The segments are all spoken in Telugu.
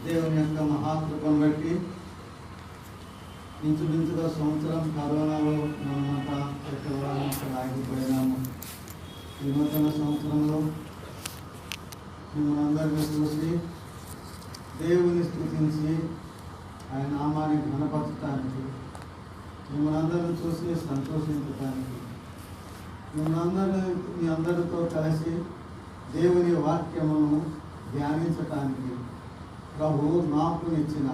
దేవుని యొక్క మహాకృపను బట్టి ఇంచుమించుగా సంవత్సరం కరోనాలో మనమంతా ఎక్కడ ఆగిపోయినాము. ఈ నూతన సంవత్సరంలో మిమ్మల్ని అందరినీ చూసి దేవుని స్తుతించి ఆయన నామాన్ని ఘనపరచడానికి, మిమ్మల్ని అందరినీ చూసి సంతోషించడానికి, మీ అందరితో కలిసి దేవుని వాక్యమును ధ్యానించటానికి ప్రభు నాకు ఇచ్చిన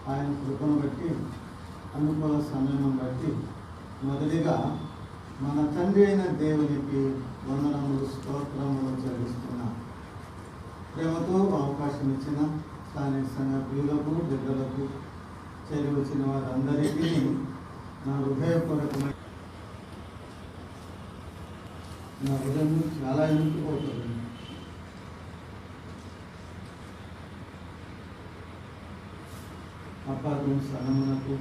ఆయన కృపను బట్టి, అనుకూల సమయం బట్టి మొదటిగా మన తండ్రి అయిన దేవునికి వందనములు, స్తోత్రములు చెల్లిస్తున్నా. ప్రేమతో అవకాశం ఇచ్చిన స్థానిక సంఘ ప్రియులకు, బిడ్డలకు, చేరి వచ్చిన వారందరికీ నా హృదయపూర్వకమైన నా హృదయం చాలా ఎన్నుకుపోతుంది. అపార్వం సంగమునకు,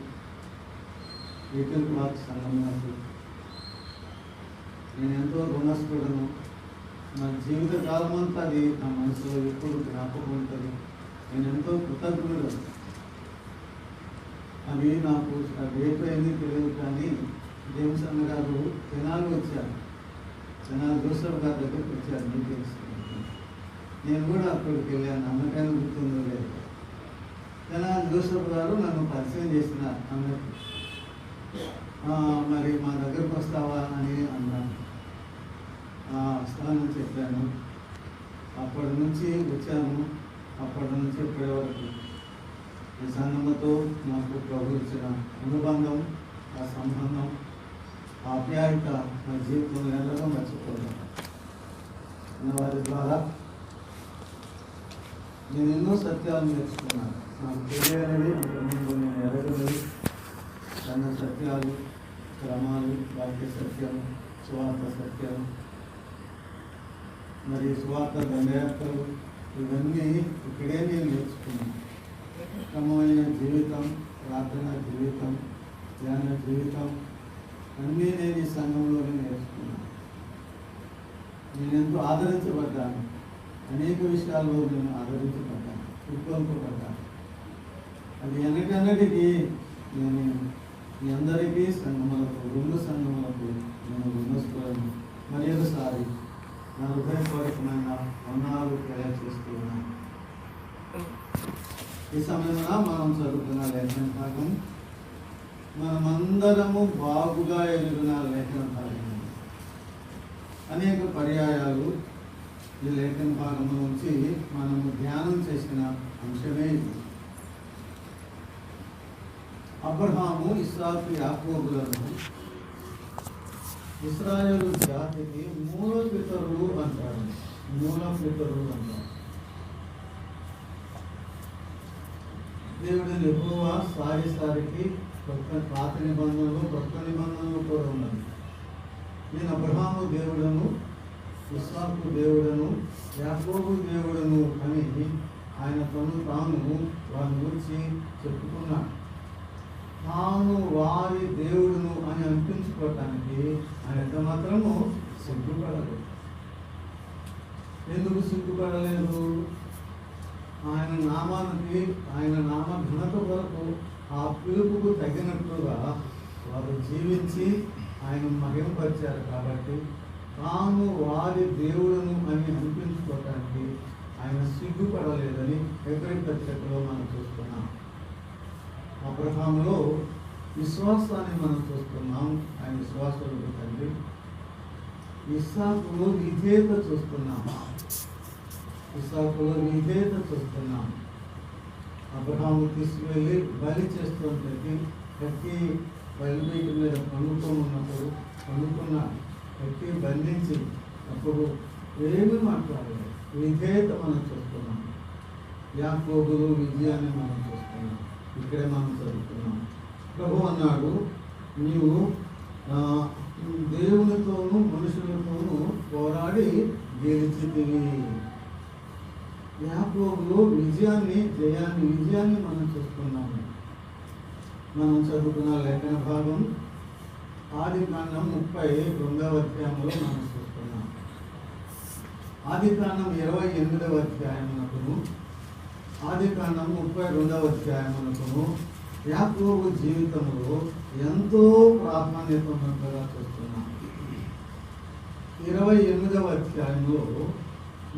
లిటిల్ క్లాత్ సంగమునకు నేను ఎంతో రుణస్థుడను. నా జీవిత కాలం అంతా అది నా మనసులో ఎప్పుడు జ్ఞాపకం ఉంటుంది. నేను ఎంతో కృతజ్ఞుడు. అది నాకు రేపు అయింది తెలియదు, కానీ జేమ్స్ అన్న గారు తెనాలి వచ్చారు. తెనాలి జోసఫ్ గారి దగ్గరికి వచ్చారు మీటింగ్స్. నేను కూడా అక్కడికి వెళ్ళాను. అన్నకైనా గుర్తుందో లేదు. తెనాలి జోసఫ్ గారు నన్ను పరిచయం చేసిన అన్నకి, మరి మా దగ్గరకు వస్తావా అని అన్నాను. వస్తానని చెప్పాను. అప్పటి నుంచి వచ్చాను. అప్పటి నుంచి ఇప్పటి వరకు ఈ సంఘంతో నాకు ప్రభు ఇచ్చిన అనుబంధం, ఆ సంబంధం, ఆ ఆప్యాయత నా జీవితంలో ఎలాగో మర్చిపోయాను. వారి ద్వారా నేను ఎన్నో సత్యాలు నేర్చుకున్నాను. నాకు తెలియనివి, అంతకుముందు నేను ఎరగనివి, సంఘ సత్యాలు, క్రమాలు, వాక్య సత్యం, స్వార్థ సత్యం, మరి స్వార్థ దండయాత్రలు, ఇవన్నీ ఇక్కడే నేను నేర్చుకున్నాను. క్రమమైన జీవితం, ప్రార్థన జీవితం, ధ్యాన జీవితం అన్నీ నేను ఈ సంఘంలోనే నేర్చుకున్నాను. నేను ఎంతో ఆదరించబడ్డాను. అనేక విషయాల్లో నేను ఆదరించబడ్డాను, ఉద్భవింపబడ్డాను. అది ఎన్నటికీ నేను మీ అందరికీ సంఘములకు, రెండు సంఘములకు నేను రుణస్థులను. మరి ఒకసారి నా హృదయపూర్వకమైన వందనాలు తెలియజేస్తున్నాను. ఈ సమయంలో మనం చదువుతున్న లేఖన భాగం మనమందరము బాగుగా ఎదుగున లేఖన భాగం. అనేక పర్యాయాలు ఈ లేఖన భాగం నుంచి మనము ధ్యానం చేసిన అంశమే ఇది. అబ్రహాము, ఇస్సాకు, యాకోబులను ఇశ్రాయేలు జాతికి మూల పితరులు అంటారు. దేవుడు యెహోవా సారికి పాత నిబంధనలు, కొత్త నిబంధనలు కూడా ఉన్నది. నేను అబ్రహాము దేవుడను, ఇస్సాకు దేవుడను, యాకోబు దేవుడను అని ఆయన తాను వారి గురించి చెప్పుకున్నాడు. తాను వారి దేవుడును అని అనిపించుకోవటానికి ఆయన ఎంత మాత్రము సిగ్గుపడలేదు. ఎందుకు సిగ్గుపడలేదు? ఆయన నామానికి, ఆయన నామ ఘనత కొరకు, ఆ పిలుపుకు తగినట్లుగా వారు జీవించి ఆయన మహిమపరిచారు. కాబట్టి తాను వారి దేవుడును అని అనిపించుకోవటానికి ఆయన సిగ్గుపడలేదని హెబ్రీ పత్రికలో మనం చూస్తున్నాం. అబ్రహాములో విశ్వాసాన్ని మనం చూస్తున్నాం. ఆయన విశ్వాసులకు తండ్రి. ఇస్సాకులో విధేయత చూస్తున్నాం. అబ్రహాము తీసుకువెళ్ళి బలి చేస్తుంటే కత్తి బలిపీఠ మీద పండుకున్న కత్తి బంధించి అప్పుడు ఏమి మాట్లాడలేదు. విధేయత మనం చూస్తున్నాం. యాకోబులు విజయాన్ని మనం చూస్తున్నాం. ఇక్కడే మనం చదువుతున్నాం. ప్రభు అన్నాడు, నీవు దేవునితోనూ మనుషులతోనూ పోరాడి గెలిచితివి. యాకోబులో విజయాన్ని మనం చూస్తున్నాము. మనం చదువుకున్న లేఖన భాగం ఆదికాండం 32వ అధ్యాయంలో మనం చూస్తున్నాం. ఆదికాండం 28వ అధ్యాయమునకు ఆదికాండం 32వ అధ్యాయమునకు యాకోబు జీవితంలో ఎంతో ప్రాధాన్యత ఉన్నట్టుగా చూస్తున్నాం. 28వ అధ్యాయంలో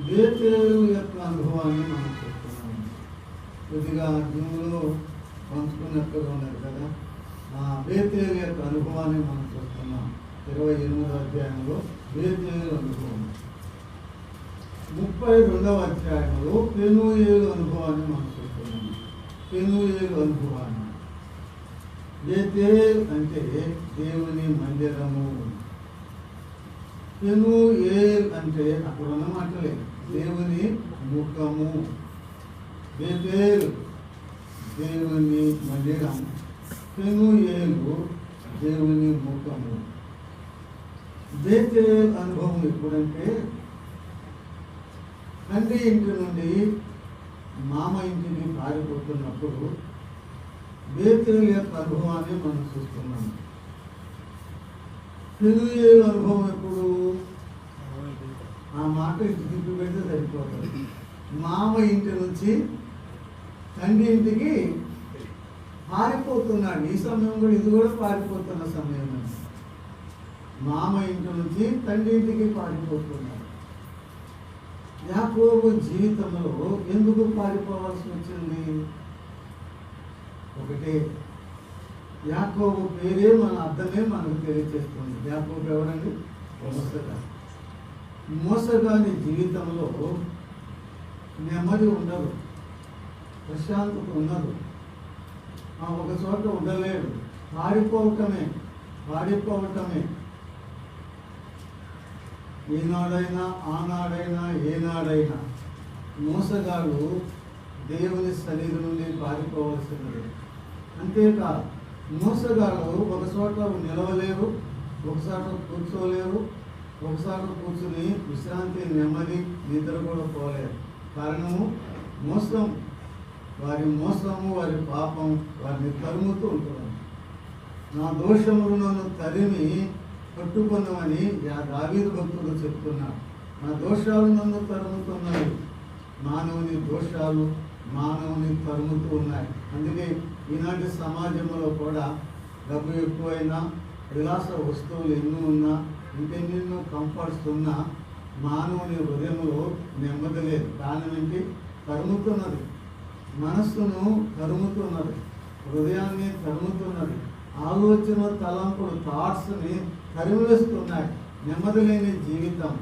బేతేలు యొక్క అనుభవాన్ని మనం చూస్తున్నాం. కొద్దిగా జూన్లో పంచుకున్నట్టుగా ఉన్నారు కదా, బేతేలు యొక్క అనుభవాన్ని మనం చూస్తున్నాం. 28వ అధ్యాయంలో బేతేలు అనుభవం. 32వ అధ్యాయంలో పెనూయేలు అనుభవాన్ని మనం చూస్తున్నాం. పెనూయేలు అనుభవాన్ని. బేతేల్ అంటే దేవుని మందిరము. పెనూయేల్ అంటే అక్కడ ఉన్న మాటలే దేవుని ముఖము. బేతేల్ దేవుని మందిరం, పెనూయేలు దేవుని ముఖము. బేతేల్ అనుభవం ఎప్పుడంటే తండ్రి ఇంటి నుండి మామ ఇంటిని పారిపోతున్నప్పుడు బేతేలు యొక్క అనుభవాన్ని మనం చూస్తున్నాం. పెనూయేలు అనుభవం ఎప్పుడు? ఆ మాట ఇంటి తిప్పి పెడితే సరిపోతుంది. మామ ఇంటి నుంచి తండ్రి ఇంటికి పారిపోతున్నాడు. ఈ సమయం కూడా, ఇది కూడా పారిపోతున్న సమయం. మామ ఇంటి నుంచి తండ్రి ఇంటికి పారిపోతున్నాడు. యాకోబు జీవితంలో ఎందుకు పారిపోవాల్సి వచ్చింది? ఒకటే, యాకోబు పేరే మన అర్థమే మనకు తెలియజేస్తుంది. యాకోబు ఎవరండి? మోసగా. మోసగాని జీవితంలో నెమ్మది ఉండదు, ప్రశాంతత ఉండదు. ఒక చోట ఉండలేడు. పారిపోవటమే. ఈనాడైనా ఆనాడైనా ఏనాడైనా మోసగాడు దేవుని సన్నిధి నుండి పారిపోవలసినది. అంతేకాదు, మోసగాడు ఒక చోట నిలవలేరు, ఒకసారి కూర్చోలేరు, ఒకసారి కూర్చుని విశ్రాంతి, నెమ్మది, నిద్ర కూడా పోలేరు. కారణము మోసం. వారి మోసము, వారి పాపం వారిని తరుముతూ ఉంటుంది. నా దోషములు నన్ను తరిమి పట్టుకున్నామని దావీదు భక్తుడు చెప్తున్నాడు. నా దోషాలు నన్ను తరుముతున్నాయి. మానవుని దోషాలు మానవుని తరుముతూ ఉన్నాయి. అందుకే ఈనాటి సమాజంలో కూడా డబ్బు ఎక్కువైనా, విలాస వస్తువులు ఎన్నో ఉన్నా, ఇంకెన్నెన్నో కంఫర్ట్స్ ఉన్నా మానవుని హృదయంలో నెమ్మది లేదు. కారణం ఏంటి? తరుముతున్నది. మనస్సును తరుముతున్నది, హృదయాన్ని తరుముతున్నది, ఆలోచన, తలంపులు, థాట్స్ని తరిమివేస్తున్నాయి. నెమ్మది లేని జీవితం.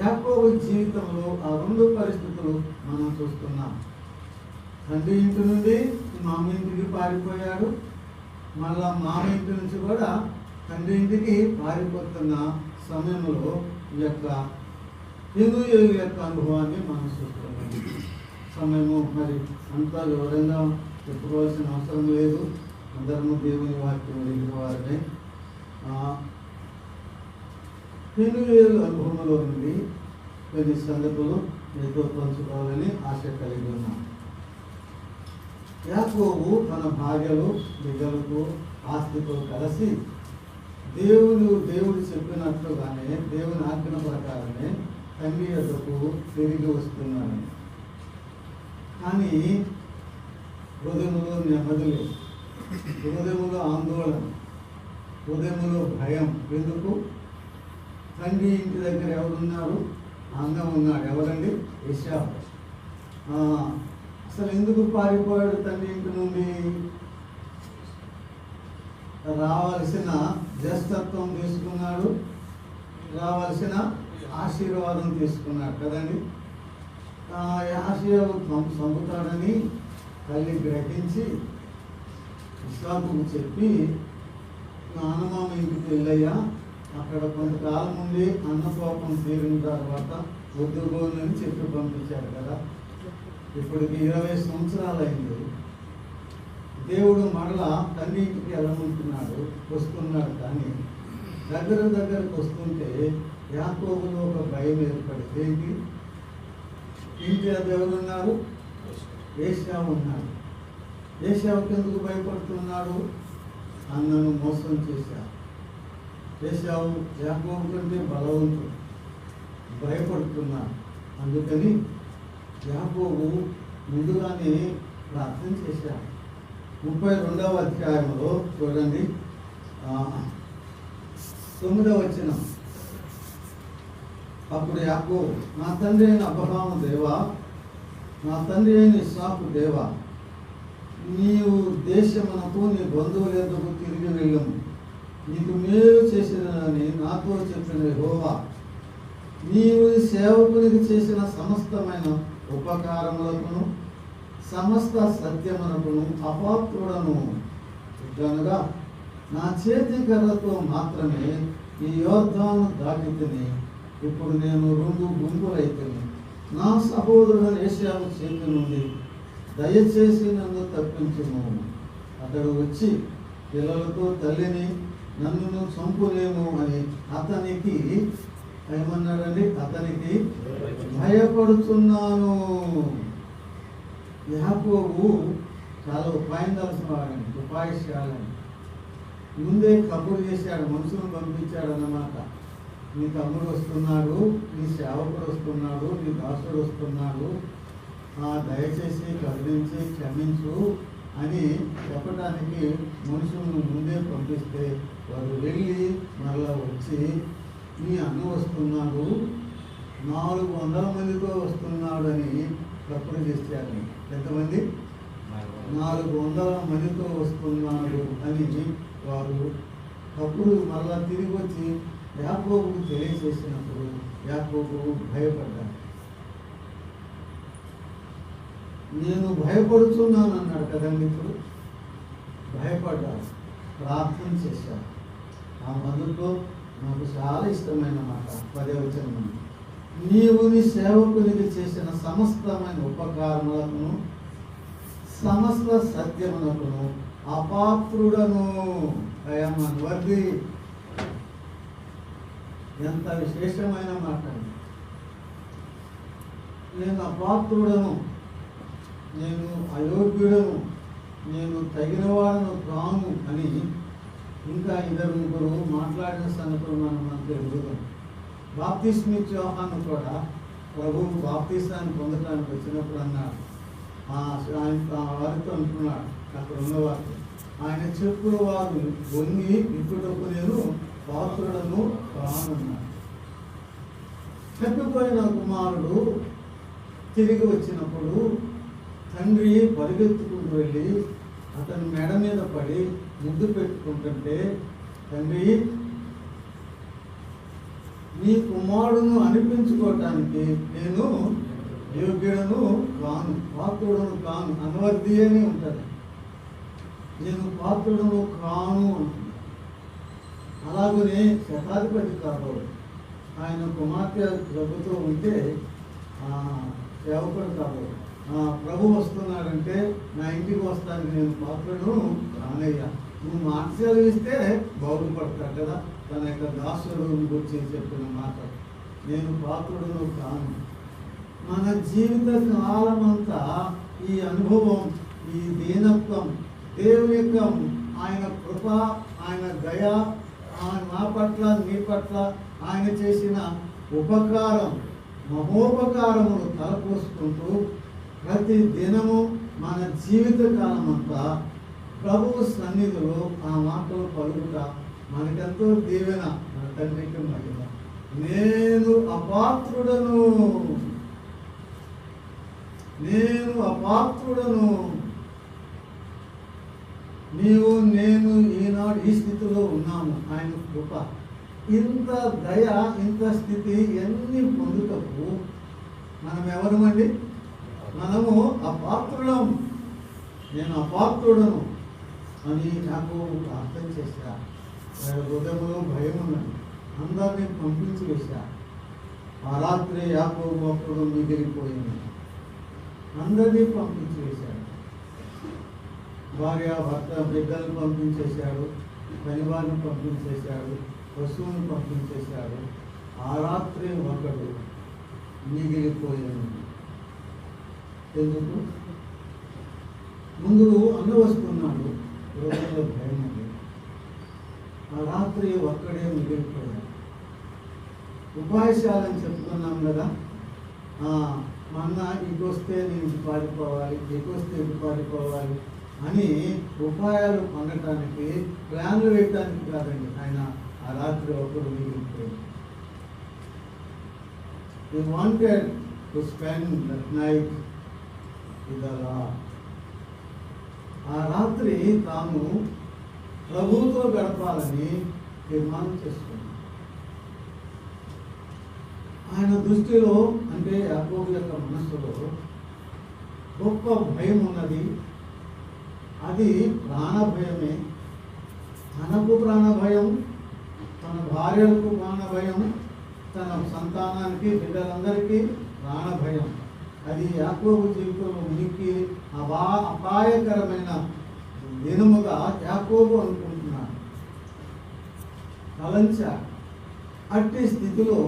యాకోబు జీవితంలో ఆ రెండు పరిస్థితులు మనం చూస్తున్నాం. తండ్రి ఇంటి నుండి మామ ఇంటికి పారిపోయాడు. మళ్ళా మామ ఇంటి నుంచి కూడా తండ్రి ఇంటికి పారిపోతున్న సమయంలో ఈ యొక్క పెనూయేలు యొక్క అనుభవాన్ని మనం చూస్తున్నాం. సమయము మరి అంతా వివరంగా చెప్పుకోవాల్సిన అవసరం లేదు. అందరము దేవుని వాక్యం ఎరిగిన వారిని. పెనూయేలు అనుభవంలో నుండి కొన్ని సంగతులు మీతో పంచుకోవాలని ఆశ కలిగి ఉన్నాం. యాకోబు తన భార్యలు, బిడ్డలకు, ఆస్తితో కలిసి దేవుడు చెప్పినట్లుగానే, దేవుని ఆజ్ఞ ప్రకారమే తండ్రి యొద్దకు తిరిగి వస్తున్నాడు. కానీ హృదయములో నెమ్మది లేదు, హృదయములో ఆందోళన, హృదయములో భయం. ఎందుకు? తండ్రి ఇంటి దగ్గర ఎవరున్నారు? అన్న ఉన్నాడు. ఎవరండి? ఏశావు. అసలు ఎందుకు పారిపోయాడు తండ్రి ఇంటి నుండి? రావాల్సిన జ్యేష్ఠత్వం తీసుకున్నాడు, రావాల్సిన ఆశీర్వాదం తీసుకున్నాడు కదండి. ఆశీర్వాదం చంపుతాడని తల్లి గ్రహించి ఇస్సాకుకు చెప్పి, నాన్నమామ ఇంటికి వెళ్ళయ్యా, అక్కడ కొంతకాలం ఉండి అన్నకోపం తీరిన తర్వాత వద్దుకోనని చెప్పి పంపించాడు కదా. ఇప్పటికి 20 సంవత్సరాలు అయింది. దేవుడు మరలా తండ్రి ఇంటికి వెళ్ళమంటున్నాడు, వస్తున్నాడు. కానీ దగ్గరకు వస్తుంటే యాకోబులో ఒక భయం ఏర్పడింది. ఏంటి? ఇంటి ఎవరున్నారు? ఏశావు ఉన్నాడు. ఏశావుకి ఎందుకు భయపడుతున్నాడు? అన్నను మోసం చేశాడు. ఏశావు యాకోబు కంటే బలవంతుడు, భయపడుతున్నాడు. అందుకని యాకోబు ముందుగానే ప్రార్థన చేశారు. 32వ అధ్యాయంలో చూడండి 9వ వచనం. అప్పుడు యాకోబు, నా తండ్రి అయిన అబ్రహాము దేవా, నా తండ్రి అయిన ఇస్సాకు దేవా, నీవు దేశమునకు నీ బంధువుల యొద్దకు తిరిగి వెళ్ళము. నీకు మేలు చేసినని నాతో చెప్పిన యెహోవా, నీవు సేవకునికి చేసిన సమస్తమైన ఉపకారములకును సమస్త సత్యమునకును అపాత్రుడను కనుక నా చేతి కర్రతో మాత్రమే ఈ యోర్దాను దాటితిని. ఇప్పుడు నేను 2 గుంపులైతిని. నా సహోదరుడు ఏశావు చేతి నుండి దయచేసి నన్ను తప్పించుము. అతడు వచ్చి పిల్లలతో తల్లిని నన్ను చంపులేము అని అతనికి ఏమన్నాడండి? అతనికి భయపడుతున్నాను. యాకోబు చాలా ఉపాయం తెలిసిన వాడండి, ఉపాయశాలని. ముందే కబురు చేశాడు, మనుషులను పంపించాడు అన్నమాట. నీ తమ్ముడు వస్తున్నాడు, నీ సేవకుడు వస్తున్నాడు, నీ దాసుడు వస్తున్నాడు, దయచేసి కరుణించి క్షమించు అని చెప్పడానికి మనుషులను ముందే పంపిస్తే వారు వెళ్ళి మరలా వచ్చి, నీ అన్న వస్తున్నాడు, 400 మందితో వస్తున్నాడు అని కబురు చేశారు. ఎంతమంది? 400 మందితో వస్తున్నాడు అని వారు కబురు మరలా తిరిగి వచ్చి యాకోబుకు తెలియజేసినప్పుడు యాకోబు భయపడ్డాడు. నేను భయపడుతున్నాను అన్నాడు కదండి. ఇప్పుడు భయపడ్డాడు, ప్రార్థన చేశాడు. ఆ మొదట్లో నాకు చాలా ఇష్టమైన మాట 10వ వచనం. నీవు నీ సేవకునికి చేసిన సమస్తమైన ఉపకారములను సమస్త సత్యమునకును అపాత్రుడను. అయమన్వర్ది. ఎంత విశేషమైన మాట. నేను అపాత్రుడను, నేను అయోగ్యుడను, నేను తగినవాడను కాను అని ఇంకా 2-3 మాట్లాడిన సంగతులు మనకు ఎదుగుతాం. బాప్తిస్మిచ్చే యోహాను కూడా ప్రభువు బాప్తిసాన్ని పొందడానికి వచ్చినప్పుడు అన్నాడు, వారితో అంటున్నాడు, అక్కడ ఉన్నవారు, ఆయన చెప్పుల వారు వంగి ఇప్పుడొక నేను పాత్రుడను కానున్నాడు. తప్పిపోయిన కుమారుడు తిరిగి వచ్చినప్పుడు తండ్రి పరిగెత్తుకుంటూ వెళ్ళి అతని మెడ మీద పడి ముద్దు పెట్టుకుంటుంటే, తండ్రి నీ కుమారుడును అనిపించుకోవటానికి నేను యోగ్యుడను కాను, పాత్రుడను కాను. అనవర్ది అని ఉంటుంది. నేను పాత్రుడను కాను అంటుంది. అలాగనే శతాధిపతి కాబోడు ఆయన కుమార్తె జబ్బుతో ఉంటే సేవకుడు కాబోడు ప్రభు వస్తున్నాడంటే నా ఇంటికి వస్తానికి నేను పాత్రను కానయ్యా, నువ్వు మాట సెలవిస్తే బాగుపడతాడు కదా. తన యొక్క దాసుడు గురించి చెప్పిన మాట, నేను పాత్రుడును కాను. మన జీవిత కాలం అంతా ఈ అనుభవం, ఈ దీనత్వం, దేవుని యొక్క ఆయన కృప, ఆయన దయ, ఆయన నా పట్ల నీ పట్ల ఆయన చేసిన ఉపకారం, మహోపకారములు తలపోసుకుంటూ ప్రతి దినము మన జీవిత కాలం అంతా ప్రభువు సన్నిధిలో ఆ మాటలు పలుకుట మనకెంతో దీవెన. మన తండ్రికి మహిమ. నేను అపాత్రుడను, నేను అపాత్రుడను. నీవు నేను ఈనాడు ఈ స్థితిలో ఉన్నాము ఆయన కృప. ఇంత దయ, ఇంత స్థితి ఎన్ని పొందుటకు మనం ఎవరమండి? మనము అపాత్రులం. నేను అపాత్రుడను అని నాకు అర్థం చేశా. హృదయంలో భయం ఉన్నది. అందరినీ పంపించి వేశా. ఆ రాత్రి యాకోబు అప్పుడు మిగిలిపోయింది. అందరినీ పంపించి వేశాడు. భార్య, భర్త, బిడ్డలను పంపించేశాడు, పనివారిని పంపించేశాడు, పశువుని పంపించేశాడు. ఆ రాత్రి ఒకడు మిగిలిపోయాడు. ఎందుకు? ముందు అన్న వస్తున్నాడు, హృదయంలో భయం ఉంది. ఆ రాత్రి ఒక్కడే మిగిలిపోయాడు. ఉపాయశాలని చెప్పుకున్నాం కదా. మొన్న ఇటు వస్తే నేను ఇటు పారిపోవాలి, ఇటు వస్తే ఇటు పారిపోవాలి అని ఉపాయాలు పొందటానికి, ప్లాన్లు వేయటానికి కాదండి ఆయన ఆ రాత్రి ఒకరు మిగిలిపోయాడు. He wanted to spend that night with the Lord. ఆ రాత్రి తాను ప్రభువుతో గడపాలని తీర్మానం చేసుకున్నాడు. ఆయన దృష్టిలో అంటే యాకోబు యొక్క మనస్సులో గొప్ప భయం ఉన్నది. అది ప్రాణభయమే. తనకు ప్రాణభయం, తన భార్యలకు ప్రాణభయం, తన సంతానానికి, బిడ్డలందరికీ ప్రాణభయం. అది యాకోబు జీవితంలో ఉనికి అపాయకరమైన దినముగా యాకోబు అనుకుంటున్నాడు. తలంచా అట్టి స్థితిలో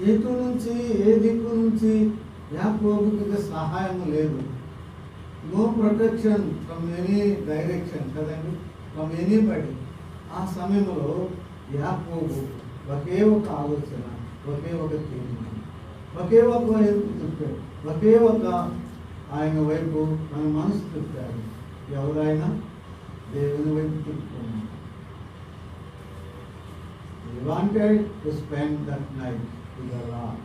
ఎటు నుంచి, ఏ దిక్కు నుంచి యాకోబుకి సహాయం లేదు. No protection from any direction కదండి, ఫ్రమ్ ఎనీబడి. ఆ సమయంలో యాకోబు ఒకే ఒక ఆలోచన, ఒకే ఒక తీర్మానం, ఒకే ఒక వైపు తిప్పాడు, ఒకే ఒక ఆయన వైపు మన మనసు తిప్పాడు. ఎవరైనా దేవుని వైపు తిప్పుకున్నాడు. He wanted to spend that night with the Lord.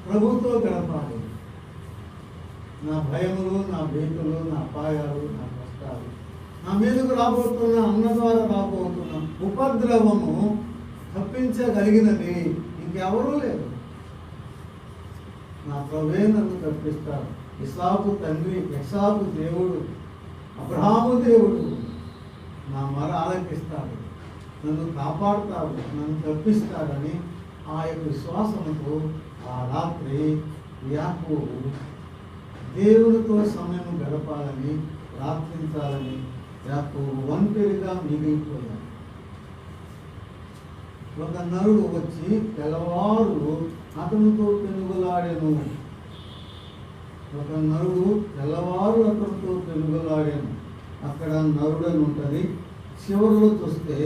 ప్రభుతో గడపాలి. నా భయములు, నా భీతులు, నా అపాయాలు, నా కష్టాలు, నా మీదకు రాబోతున్న అన్న ద్వారా రాబోతున్న ఉపద్రవము తప్పించగలిగినది ఇంకెవరూ లేదు. నా ప్రభువే నన్ను తప్పిస్తాడు. ఇసాకు తండ్రి, యెహోవా దేవుడు, అబ్రహాము దేవుడు నా మొర ఆలకిస్తాడు, నన్ను కాపాడుతాడు, నన్ను తప్పిస్తాడని ఆ యొక్క విశ్వాసంతో ఆ రాత్రి యాకోబు దేవునితో సమయం గడపాలని, ప్రార్థించాలని యాకోబు ఒంటరిగా మిగిలిపోయాడు. ఒక నరుడు వచ్చి తెల్లవారు అతనితో పెనుగులాడెను. ఒక నరుడు తెల్లవారు అతనితో పెనుగులాడాను. అక్కడ నరుడని ఉంటుంది. చివరిలో చూస్తే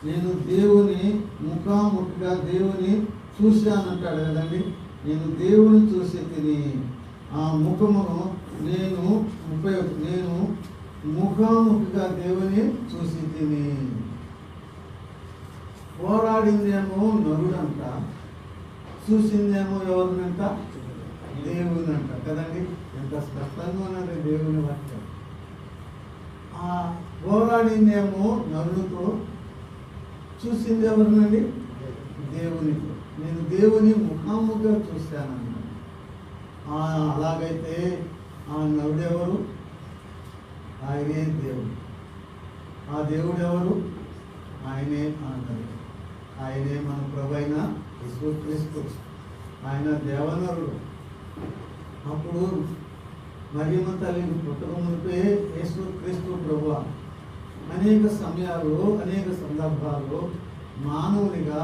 నేను దేవుని ముఖాముఖిగా దేవుని చూశానంటాడు కదండి. నేను దేవుని చూసి తిని ఆ ముఖమును నేను ముఖాముఖిగా దేవుని చూసి తిని. పోరాడిందేమో నరుడంట, చూసిందేమో ఎవరినంట, దేవుని అంట కదండి. ఎంత స్పష్టంగా ఉన్నది దేవుని వాక్యం. ఆ పోరాడిందేమో నరుడితో, చూసింది ఎవరినండి, దేవునితో. నేను దేవుని ముఖాముఖిగా చూశానన్నాడు. అలాగైతే ఆ నరుడెవరు? ఆయనే దేవుడు. ఆ దేవుడు ఎవరు? ఆయనే అన్నది. ఆయనే మన ప్రభువైన యేసుక్రీస్తు. ఆయన దేవనరుడు. అప్పుడు మరియమ్మ తల్లిని పుట్టక మునిపే యేసుక్రీస్తు ప్రభువు అనేక సమయాల్లో, అనేక సందర్భాల్లో మానవునిగా,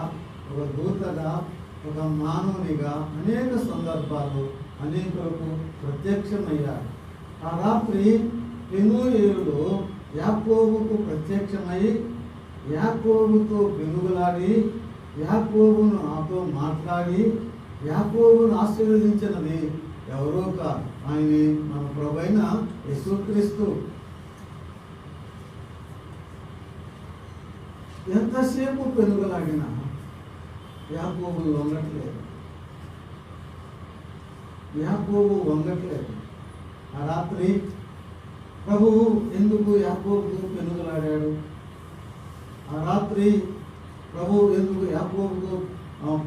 ఒక దూతగా, ఒక మానవునిగా అనేక సందర్భాలు అనేకులకు ప్రత్యక్షమయ్యారు. ఆ రాత్రి పెనూయేలులో యాకోబుకు ప్రత్యక్షమై యాకోబుతో పెనుగులాడి, యాకోబును నాతో మాట్లాడి, యాకోబును ఆశీర్వదించినది ఎవరో కాదు, ఆయనే మన ప్రభువైన యేసుక్రీస్తు. ఎంతసేపు పెనుగులాడినా యాకోబు వంగట్లేదు. యాకోబు వంగట్లేదు. ఆ రాత్రి ప్రభువు ఎందుకు యాకోబుతో పెనుగులాడాడు? ఆ రాత్రి ప్రభువు ఎందుకు యాకోబుతో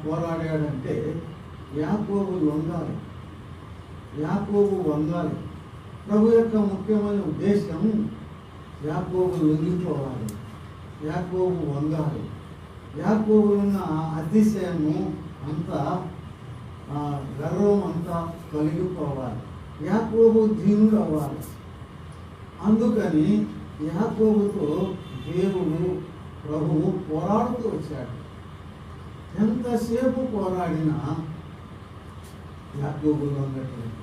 పోరాడాడంటే యాకోబు వంగాలి. యాకోబు వంగాలి. ప్రభు యొక్క ముఖ్యమైన ఉద్దేశం యాకోబు లొంగిపోవాలి, యాకోబు వంగాలి. యాకోబులున్న అతిశయము అంతా, గర్వం అంతా తొలగిపోవాలి. యాకోబు దీనుడు అవ్వాలి. అందుకని యాకోబుతో దేవుడు ప్రభువు పోరాడుతూ వచ్చాడు. ఎంతసేపు పోరాడినా యాకోబు వంగట్లేదు.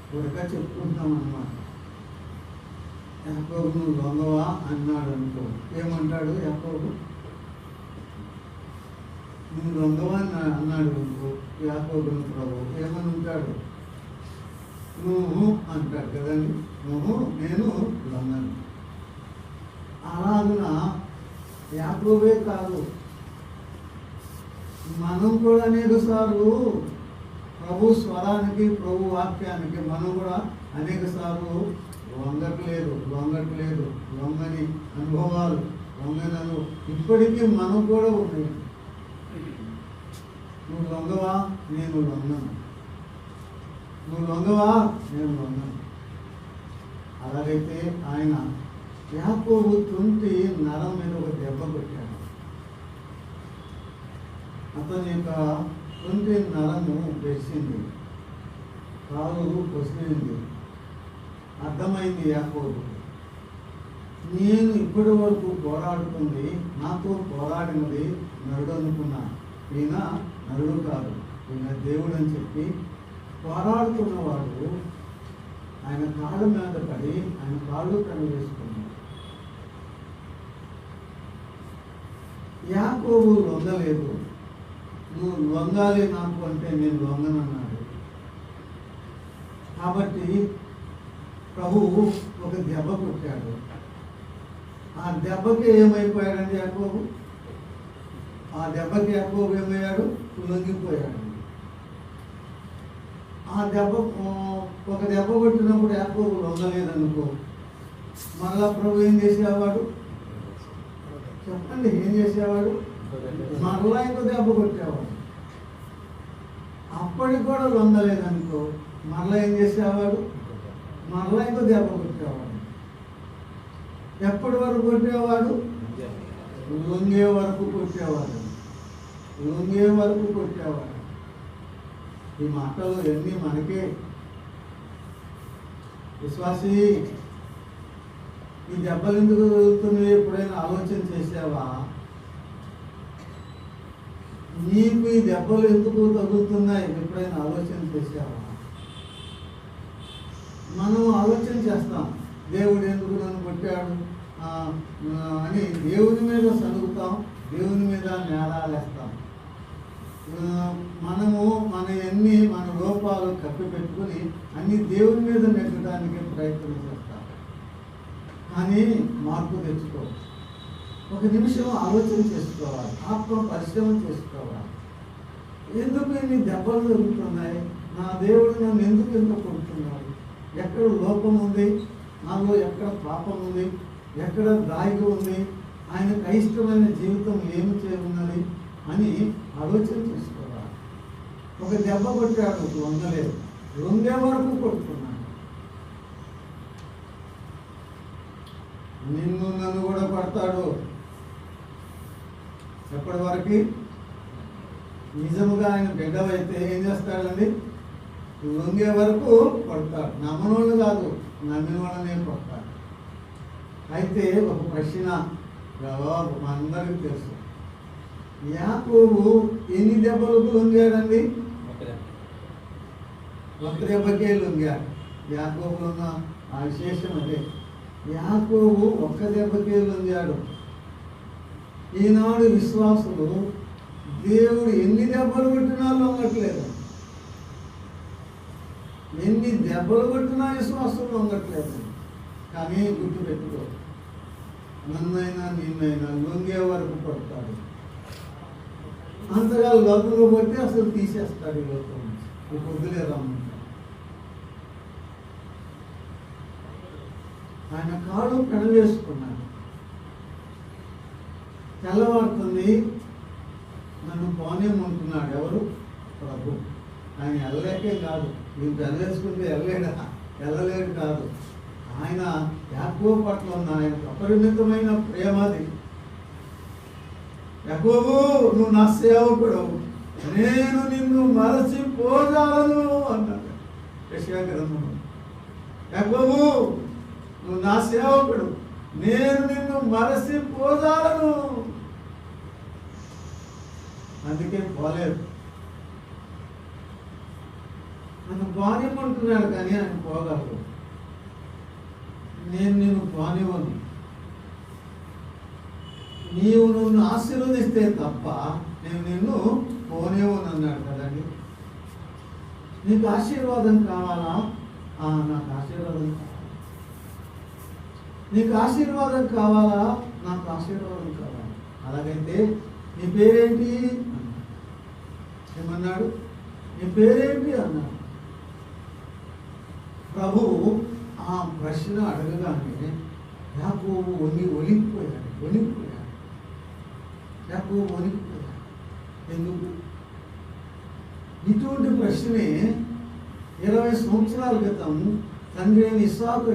త్వరగా చెప్పుకుంటాం అన్నమాట. యాకోబు నువ్వు లొంగవా అన్నాడు అనుకో, ఏమంటాడు యాకోబు? నువ్వు దొంగవాన్ని అన్నాడు యాకోబును ప్రభు. ఏమని ఉంటాడు? నువ్వు అంటాడు కదండి, నువ్వు నేను దొంగను. అలాగున యాకోబే కాదు, మనం కూడా అనేక సార్లు ప్రభు స్వరానికి ప్రభు వాక్యానికి మనం కూడా అనేక సార్లు లొంగట్లేదు లొంగని అనుభవాలు, లొంగనలు ఇప్పటికీ మనం కూడా ఉన్నాయి. నువ్వు లొంగవా, నేను లొంగను. నువ్వు లొంగవా, నేను లొంగను. అలాగైతే ఆయన యాకోబు తుంటి నరం మీద ఒక దెబ్బ కొట్టాడు. అతని యొక్క తుంటి నరము వెలిసింది, కాలు కొసిరింది. అర్థమైంది యాకోబు, నేను ఇప్పటి వరకు పోరాడుతుంది, నాతో పోరాడినది నరుడు అనుకున్నా. ఈయన నరుడు కాదు, ఈయన దేవుడు అని చెప్పి పోరాడుతున్నవాడు ఆయన కాళ్ళ మీద పడి ఆయన కాళ్ళు కన్ను వేసుకున్నాడు. యాకోబు లొంగలేదు. నువ్వు లొంగాలి నాకు అంటే నేను లొంగనన్నాడు. కాబట్టి ప్రభువు ఒక దెబ్బ కొట్టాడు. ఆ దెబ్బకి ఏమైపోయాడండి యాకోబు? ఆ దెబ్బకి యాకోబు ఏమయ్యాడు? లొంగిపోయాడు. ఆ దెబ్బ ఒక దెబ్బ కొట్టినప్పుడు యాకోబు లొంగలేదనుకో, మళ్ళా ప్రభు ఏం చేసేవాడు? చెప్పండి, ఏం చేసేవాడు? మరలా ఇంకో దెబ్బ కొట్టేవాడు. అప్పటికి కూడా లొంగలేదనుకో, మరలా ఏం చేసేవాడు? మరలా ఇంకో దెబ్బ కొట్టేవాడు. ఎప్పటి వరకు కొట్టేవాడు? లొంగే వరకు కొట్టేవాడు. లొంగే వరకు కొట్టేవాడు. ఈ మాటలు ఎన్ని మనకే. విశ్వాసి, ఈ దెబ్బలు ఎందుకు తగులుతున్నాయి ఎప్పుడైనా ఆలోచన చేసావా? నీకు ఈ దెబ్బలు ఎందుకు తగులుతున్నాయి ఎప్పుడైనా ఆలోచన చేసావా? మనం ఆలోచన చేస్తాం, దేవుడు ఎందుకు నన్ను కొట్టాడు అని దేవుని మీద సనుగుతాం, దేవుని మీద నేరాలేస్తాం. మనము మన లోపాలు కప్పి పెట్టుకుని అన్ని దేవుని మీద నెట్టడానికి ప్రయత్నం చేస్తాం. కానీ మార్పు తెచ్చుకో. ఒక నిమిషం ఆలోచన చేసుకోవాలి, ఆత్మ పరిశ్రమ చేసుకోవాలి. ఎందుకు ఇన్ని దెబ్బలు జరుగుతున్నాయి? నా దేవుడు నన్ను ఎందుకు ఎంత కొడుతున్నాడు? ఎక్కడ లోపం ఉంది నాలో? ఎక్కడ పాపం ఉంది? ఎక్కడ దాగి ఉంది? ఆయనకు అయిష్టమైన జీవితం ఏమి చేయనున్నది అని ఆలోచన చేసుకోవాలి. ఒక దెబ్బ కొట్టాడు, లొంగలేదు. లొంగే వరకు కొట్టుకున్నాడు. నిన్ను నన్ను కూడా కొడతాడు. ఎప్పటి వరకు? నిజముగా ఆయన బిడ్డవైతే ఏం చేస్తాడండి? లొంగే వరకు కొడతాడు. నమ్మనోళ్ళు కాదు, నమ్మిన వాళ్ళనే కొడతాడు. అయితే ఒక ప్రశ్న, జవాబు మనందరికీ తెలుసు. యాకోబు ఎన్ని దెబ్బలకు లొంగాడండి? ఒక దెబ్బకే లొంగాడు. యాకోబులో ఉన్న ఆ విశేషం అదే. యాకోబు ఒక్క దెబ్బకే లొంగాడు. ఈనాడు విశ్వాసులు దేవుడు ఎన్ని దెబ్బలు కొట్టినా లొంగట్లేదు. ఎన్ని దెబ్బలు కొట్టినా విశ్వాసులు లొంగట్లేదు. కానీ గుర్తుపెట్టుకో, నన్నైనా నిన్నైనా లొంగే వరకు కొడతాడు. అంతగా లోకంలో కొట్టి అసలు తీసేస్తాడు ఈ లోకం నుంచి. ఈ పొద్దులే రమ్మంటాడు. ఆయన కాడు పెనవేసుకున్నాడు. తెల్లవారుతుంది, నన్ను పోనేమంటున్నాడు. ఎవరు? ప్రభు. ఆయన వెళ్ళలేకే కాదు, నేను పెనవేసుకుంటే వెళ్ళలేడు కాదు. ఆయన యాకోబు పట్ల ఉన్న ఆయన అపరిమితమైన ప్రేమది. యాకోబు, నువ్వు నా సేవకుడు, నేను నిన్ను మరచిపోజాలను అన్నాడు యెషయా గ్రంథంలో. యాకోబు, నువ్వు నా సేవకుడు, నేను నిన్ను మరచిపోజాలను. అందుకే పోలేదు. నన్ను పోనివ్వమంటున్నాడు కానీ ఆయన పోగలరు. నేను నిన్ను పోనివ్వను. నీవు నన్ను ఆశీర్వదిస్తే తప్ప నేను నిన్ను నీకు ఆశీర్వాదం కావాలా? నాకు ఆశీర్వాదం కావాలి. నీకు ఆశీర్వాదం కావాలా? నాకు ఆశీర్వాదం కావాలి. అలాగైతే నీ పేరేంటి ఏమన్నాడు? నీ పేరేంటి అన్నాడు. ప్రభువు ఆ ప్రశ్న అడగగానే యాకోబు వణికిపోయాడు. యాకోబు వణికిపోయాడు. ఎందుకు? ఇటువంటి ప్రశ్నే 20 సంవత్సరాల క్రితం తండ్రి అయిన ఇస్సాకు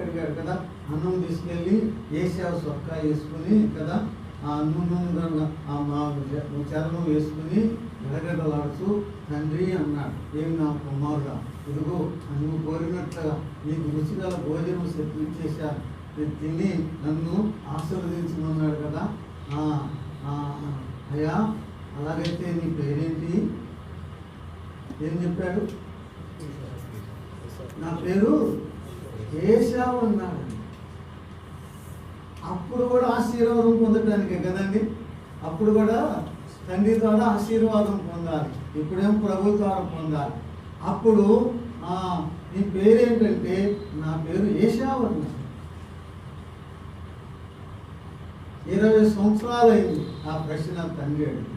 అడిగాడు కదా. అన్నం తీసుకెళ్ళి ఏశావు సొక్కా వేసుకుని కదా, ఆ అన్నం చరణం వేసుకుని గడగడలాడుతూ తండ్రి అన్నాడు, ఏమి నా కుమారుడా, ఇదిగో నువ్వు కోరినట్లుగా నీకు రుచిగల భోజనం సిద్ధించేశాను, నేను తిని నన్ను ఆశీర్వదించమన్నాడు కదా. అయ్యా అలాగైతే నీ పేరేంటి? ఏం చెప్పాడు? నా పేరు ఏశావు అన్నాడు. అప్పుడు కూడా ఆశీర్వాదం పొందటానికే కదండి. అప్పుడు కూడా తండ్రి ద్వారా ఆశీర్వాదం పొందాలి, ఇప్పుడేమో ప్రభు ద్వారా పొందాలి. అప్పుడు నీ పేరేంటంటే నా పేరు ఏశావు అన్నాడు. 20 సంవత్సరాలు అయింది ఆ ప్రశ్న తండ్రి అడిగి.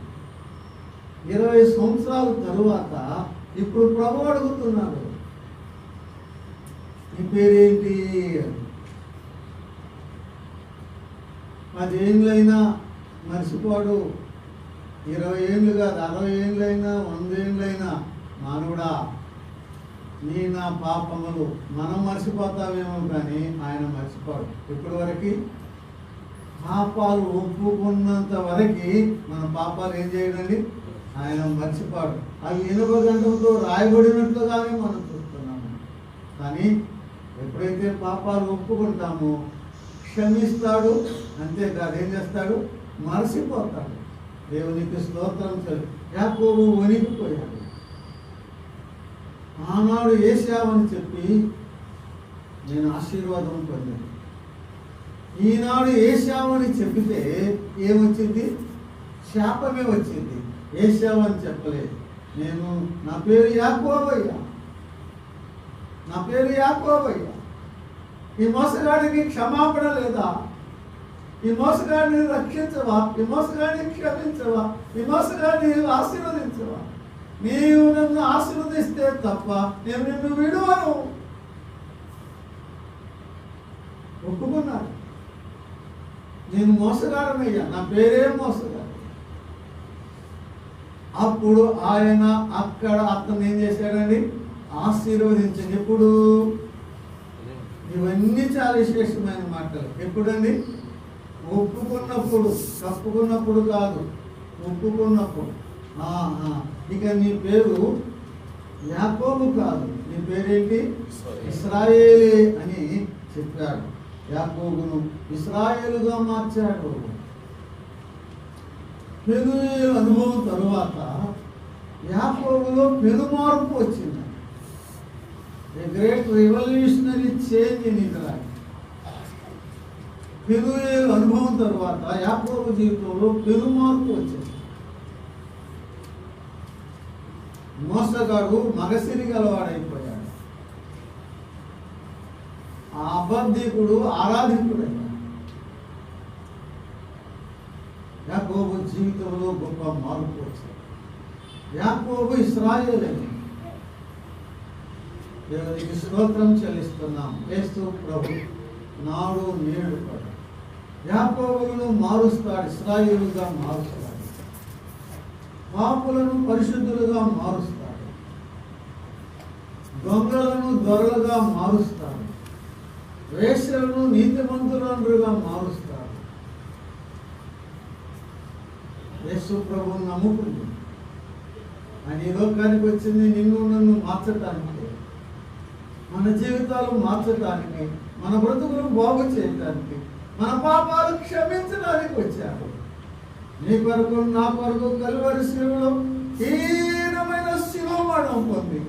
20 సంవత్సరాల తరువాత ఇప్పుడు ప్రభు అడుగుతున్నాడు, నీ పేరేంటి? 10 ఏళ్ళైనా మర్చిపోడు, 20 ఏళ్ళు కాదు, 60 ఏళ్ళైనా 100 ఏళ్ళైనా మానవుడా, నా పాపములు మనం మర్చిపోతామేమో కానీ ఆయన మర్చిపోడు. ఇప్పటి వరకు పాపాలు ఒప్పుకున్నంత వరకు మన పాపాలు ఏం చేయడండి, ఆయన మర్చిపోడు. అవి ఇనుప గంటంతో రాయబడినట్లుగానే మనం చూస్తున్నాము. కానీ ఎప్పుడైతే పాపాలు ఒప్పుకుంటామో క్షమిస్తాడు, అంతేకాదు ఏం చేస్తాడు, మర్చిపోతాడు. దేవునికి స్తోత్రం. యాకోబు వణికిపోయాడు. ఆనాడు ఏశావు అని చెప్పి నేను ఆశీర్వాదం పొందాను. ఈనాడు ఏశావు అని చెప్పితే ఏమొచ్చింది? శాపమే వచ్చింది. ఏశావు అని చెప్పలేదు. నా పేరు యాకోబయ్యా, నా పేరు యాకోబయ్యా. ఈ మోసగాడికి క్షమాపణ లేదా? ఈ మోసగాడిని రక్షించవా? ఈ మోసగాడిని క్షమించవా? ఈ మోసగాడిని ఆశీర్వదించవా? నీవు నన్ను ఆశీర్వదిస్తే తప్ప నేను నిన్ను విడువను. ఒప్పుకున్నాను, నేను మోసగాడనయ్యా, నా పేరే మోసగాడు. అప్పుడు ఆయన అతను ఏం చేశాడండి? ఆశీర్వదించండి. ఎప్పుడు? ఇవన్నీ చాలా విశేషమైన మాటలు. ఎప్పుడండి? ఒప్పుకున్నప్పుడు, తప్పుకున్నప్పుడు కాదు, ఒప్పుకున్నప్పుడు. ఇక నీ పేరు యాకోబు కాదు, నీ పేరేంటి? ఇశ్రాయేలే అని చెప్పాడు. యాకోబును ఇశ్రాయేలుగా మార్చాడు. పెనుయేలు అనుభవం తరువాత యాకోబులో పెనుమార్పు వచ్చింది. A great revolutionary change in Israel. Penuel అనుభవం తరువాత యాకోబు జీవితంలో పెనుమార్పు వచ్చింది. మోసగాడు మగసిరి గలవాడైపోయాడు. ఆ అబద్ధికుడు ఆరాధికుడయ్యాడు. యాకోబు జీవితంలో గొప్ప మార్పు వచ్చింది. యాకోబు ఇశ్రాయేలే. దేవునికి స్తోత్రం చెల్లిస్తున్నాం. యేసు ప్రభు నాడు నేడు కూడా యాకోబులను మారుస్తాడు, ఇశ్రాయేలుగా మారుస్తాడు. పాపులను పరిశుద్ధులుగా మారుస్తాడు, దొంగలను దొరలుగా మారుస్తాడు, వేశ్యలను నీతిమంతులుగా మారుస్తాడు. యేసు ప్రభువును నమ్ముకుంది. ఆయన ఈ లోకానికి వచ్చింది నిన్ను నన్ను మార్చటానికి, మన జీవితాలు మార్చడానికి, మన బ్రతుకులు బాగు చేయడానికి, మన పాపాలు క్షమించడానికి వచ్చాడు. నీ కొరకు నా కొరకు కలువరి శిలువలో హీనమైన శిలువ మరణం పొంది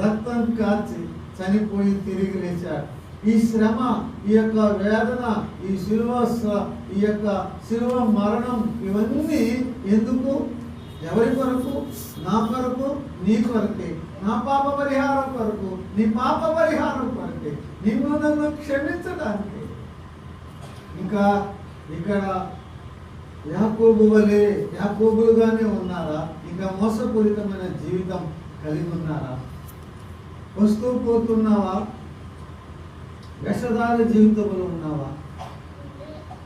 రక్తం కార్చి చనిపోయి తిరిగి లేచాడు. ఈ శ్రమ, ఈ యొక్క వేదన, ఈ శిలువ మరణం ఇవన్నీ ఎందుకు? ఎవరి కొరకు? నా కొరకు, నీ కొరకే, నా పాప పరిహారం కొరకు, నీ పాప పరిహారం కొరకే, నీవు నన్ను క్షమించడానికి. ఇంకా ఇక్కడ యాకోబులుగానే ఉన్నారా? ఇంకా మోసపూరితమైన జీవితం కలిగి ఉన్నారా? వస్తూ పోతున్నావా? విషదాల జీవితంలో ఉన్నావా?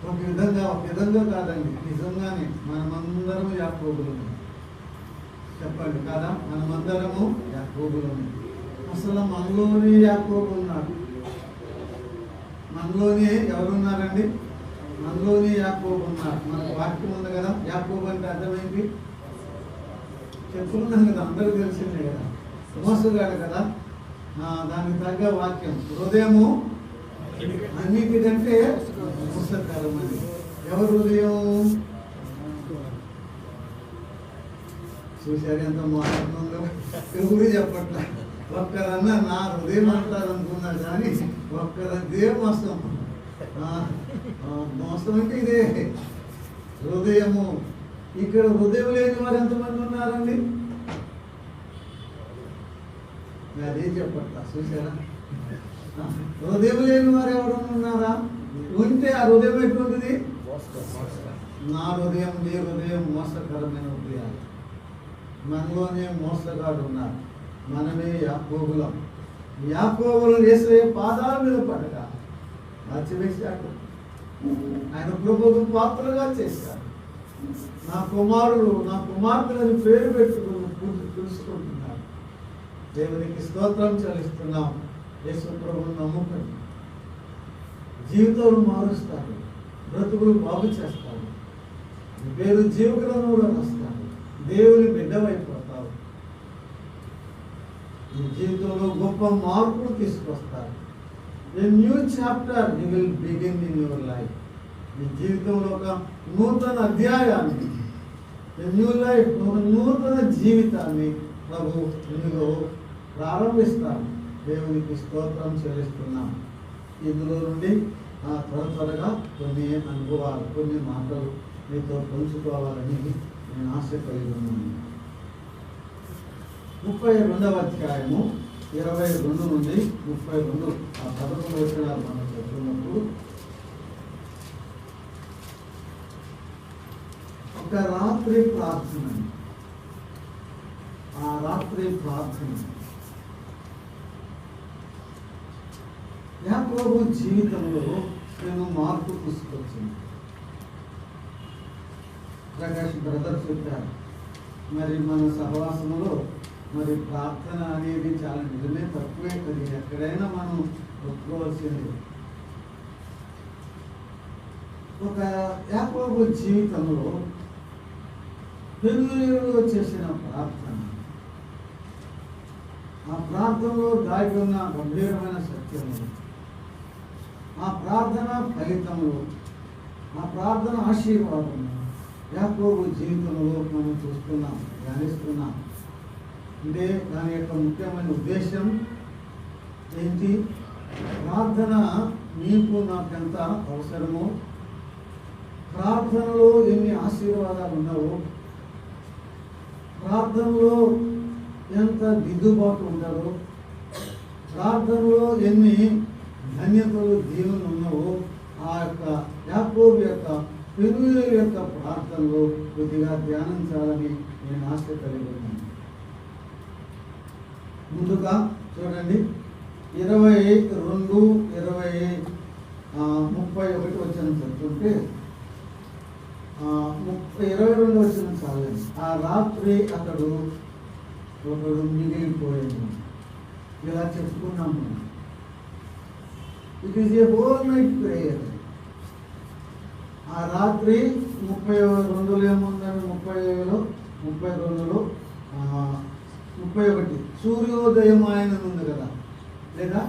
ఒక విధంగా కాదండి, నిజంగానే మనమందరము యాకోబులమే. చెప్పండి కదా, మనమందరము యాకోబులమే. అసలు మనలోనే యాకోబు ఉన్నాడు. మనలోనే ఎవరున్నారండి? మనలోనే యాకోబు ఉన్నారు. మనకు వాక్యం ఉంది కదా, యాకోబు అంటే అర్థమైంది చెప్పుకున్నాం కదా, అందరూ తెలిసిందే కదా, మోసగాడు కదా. దానికి తగ్గ వాక్యం, హృదయము అన్నిటికంటే మోసకరం అని. ఎవరు హృదయం? చూశారు ఎంత మాట్లాడుతుందో? ఎవరు చెప్పట్లే. ఒక్కరన్నా నా హృదయం అంటారు అనుకున్నారు, కానీ ఒక్కరదే మోసం. మోసం అంటే ఇదే హృదయము. ఇక్కడ హృదయం లేని వారు ఎంతమంది ఉన్నారండి? అదే చెప్పట్లా. చూసారా? హృదయం లేని వారు ఎవరైనా ఉన్నారా? ఉంటే ఆ హృదయం ఎటువంటిది? నా హృదయం, నీ హృదయం మోసకరమైన హృదయాలు. మనలోనే మోసగాడు ఉన్నారు. మనమే యాకోబులం. యాకోబులను యేసయ్య పాదాల మీద పడగా మార్చివేశాడు. ఆయన కృపకు పాత్రగా చేశాడు. నా కుమారుడు, నా కుమార్తెలను పేరు పెట్టుకుని పిలుచుకుంటున్నాడు. దేవునికి స్తోత్రం చెల్లిస్తున్నాం. యేసు ప్రభువును నమ్ముకుని జీవితాలు మారుస్తాడు, బ్రతుకులు బాగు చేస్తాడు, పేరు జీవగ్రంథంలో వస్తాడు, దేవుని బిడ్డవైపోతావు. నీ జీవితంలో గొప్ప మార్పులు తీసుకొస్తాడు. A new chapter you will begin in your life. నీ జీవితంలో ఒక నూతన అధ్యాయాన్ని, న్యూ లైఫ్, ఒక నూతన జీవితాన్ని ప్రభు ఇందులో ప్రారంభిస్తాను. దేవునికి స్తోత్రం చెల్లిస్తున్నాం. ఇందులో నుండి త్వరగా కొన్ని అనుభవాలు, కొన్ని మాటలు మీతో పంచుకోవాలని నేను ఆశ కలిగి ఉన్నాను. 32వ అధ్యాయము 22 నుండి 32 ఆ 11 వచనాలు మనం చదువుతున్నప్పుడు, ఒక రాత్రి ప్రార్థన. ఆ రాత్రి ప్రార్థన యాకోబు జీవితంలో నేను మార్పు తీసుకొచ్చింది. ప్రకాష్ బ్రదర్ చెప్పారు, మరి మన సహవాసంలో మరి ప్రార్థన అనేది చాలా నిజమే తక్కువే. అది ఎక్కడైనా మనం ఒప్పుకోవాల్సింది. ఒక యాకోబు జీవితంలో పెనుగులో చేసిన ప్రార్థన, ఆ ప్రార్థనలో దాగి ఉన్న గంభీరమైన సత్యము, ఆ ప్రార్థన ఫలితములు, ఆ ప్రార్థన ఆశీర్వాదము యాకోబు జీవితంలో మనం చూస్తున్నాం, ధ్యానిస్తున్నాం. అంటే దాని యొక్క ముఖ్యమైన ఉద్దేశం ఏంటి? ప్రార్థన నీకు నాకెంత అవసరమో, ప్రార్థనలో ఎన్ని ఆశీర్వాదాలు ఉన్నావో, ప్రార్థనలో ఎంత దిద్దుబాటు ఉంటుందో, ప్రార్థనలో ఎన్ని ధన్యతలు దీవెనలు ఉన్నావో, ఆ యొక్క యాకోబు యొక్క పెనుగుల యొక్క ప్రార్థనలో కొద్దిగా ధ్యానించాలని నేను ఆశ కలిగి ఉన్నాను. ముందుగా చూడండి, 22, 31 వచనం చదువుతుంటే, 22 వచనం చాలండి. ఆ రాత్రి ఒకడు మిగిలిపోయాడు. ఇలా చెప్పుకున్నాము. It is a whole night prayer. ఆ రాత్రి 32లో ఏముందని, 32లో 31 సూర్యోదయం ఆయన ఉంది కదా, లేదా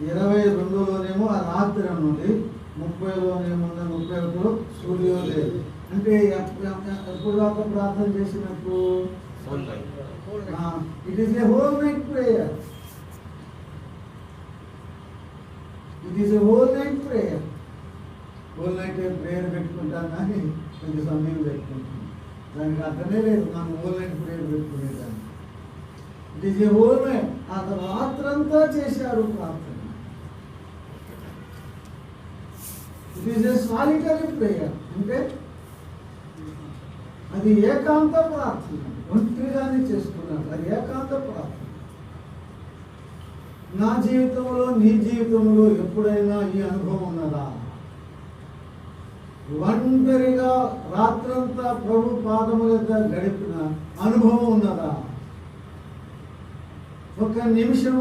22లోనేమో ఆ రాత్రి అన్నది, 30లోనేముందని 31లో సూర్యోదయం. అంటే ఎప్పుడు దాకా ప్రార్థన చేసినట్టు? It is a whole night prayer. It is a whole night prayer. Whole night prayer పెట్టుకుంటాను, కానీ కొంచెం సమయం పెట్టుకుంటాను. దానికి అర్థమే లేదు. మనం హోల్ నైట్ ప్రేయర్ పెట్టుకునేదాన్ని. It is a whole night. ఆ రాత్రంతా చేశారు ప్రార్థన. It is a solitary prayer. అంటే అది ఏకాంత ప్రార్థన. ఒంటరిగానే చేసుకున్నారు. అది ఏకాంత ప్రార్థన. నా జీవితంలో నీ జీవితంలో ఎప్పుడైనా ఈ అనుభవం ఉన్నదా? ఒంటరిగా రాత్రంతా ప్రభు పాదముల దగ్గర గడిపిన అనుభవం ఉన్నదా? ఒక నిమిషం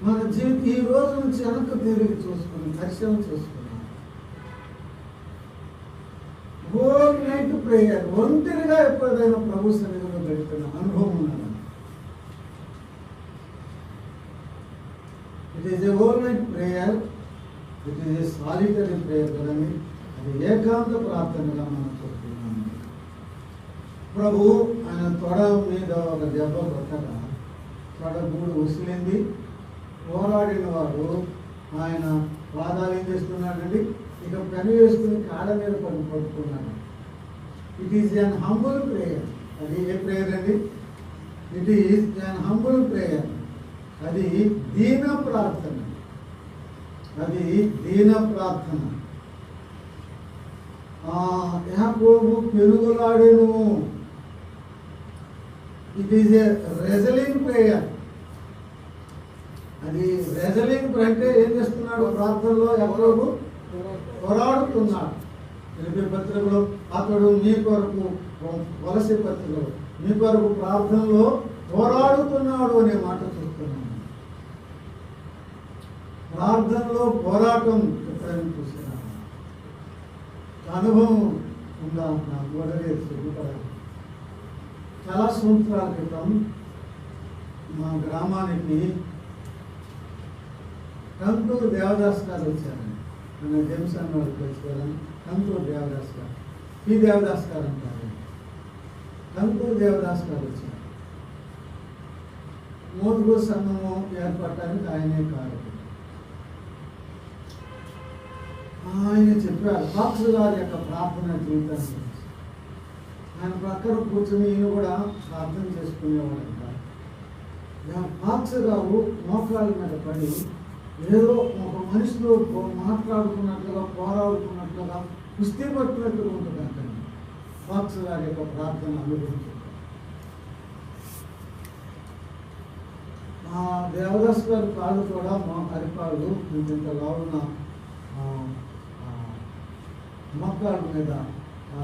మన జీవితం ఈ రోజు నుంచి వెనక్కి తిరిగి చూసుకుని దర్శనం చేసుకున్నాం. హోల్ నైట్ ప్రేయర్ ఒంటరిగా ఎప్పుడైనా ప్రభు సన్నిధిలో గడిపిన అనుభవం ఉన్నదా? It is a whole night prayer. It is A solitary prayer కదండి. అది ఏకాంత ప్రార్థనగా మనం చెప్తున్నాము. ప్రభు ఆయన తొడ మీద ఒక దెబ్బ కొట్టగా తొడ గూడు ఉసిలింది. పోరాడిన వాడు ఆయన పాదాలు ఏం చేస్తున్నాడండి? ఇక పెను వేసుకుని కాళ్ళ మీద పడుకున్నాడు. It is an humble prayer. అది ఏ ప్రేయర్ అండి? It is an humble prayer. అది దీన ప్రార్థన. అది దీన ప్రార్థన. యాకోబు పెనుగులాడెను. It is a wrestling prayer. అది రెజలింగ్ అంటే ఏం చేస్తున్నాడు? ప్రార్థనలో యాకోబు పోరాడుతున్నాడు. ఫిలిప్పీ పత్రికలో అతడు మీ కొరకు, వలస పత్రికలో మీ కొరకు ప్రార్థనలో పోరాడుతున్నాడు అనే మాట చూస్తున్నాను. ప్రార్థనలో పోరాటం ఎప్పుడైనా చూసినా అనుభవం ఉందా? నాకు గొడవే సిగ్గుపడాలి. చాలా సంవత్సరాల క్రితం మా గ్రామానికి కంటూరు దేవదాస్ గారు వచ్చారండి. మన జెమ్సన్ వాళ్ళకి వచ్చారని కంటూరు దేవదాస్ గారు, పి దేవదాస్ గారు అంటారు. కంటూరు దేవదాస్ గారు వచ్చారు. మోదుగు సంఘము ఏర్పడటానికి ఆయనే కారణం. ఆయన చెప్పారు పాక్స్ గారి యొక్క ప్రార్థన జీవితాన్ని గురించి. ఆయన ప్రక్కన కూర్చొని ఈయన కూడా ప్రార్థన చేసుకునేవాడంట. పాక్స్ గారు మోకాళ్ళ మీద పడి ఏదో ఒక మనిషితో మాట్లాడుకున్నట్లుగా, పోరాడుకున్నట్లుగా, కుస్తీ పట్టినట్టుగా ఉంటుంది అక్కడ. పాక్స్ గారి యొక్క ప్రార్థన అనుభవించారు. దేవదాస్ గారి కాళ్ళు కూడా మా అరికాళ్ళు ఇంత లావున మొక్కల మీద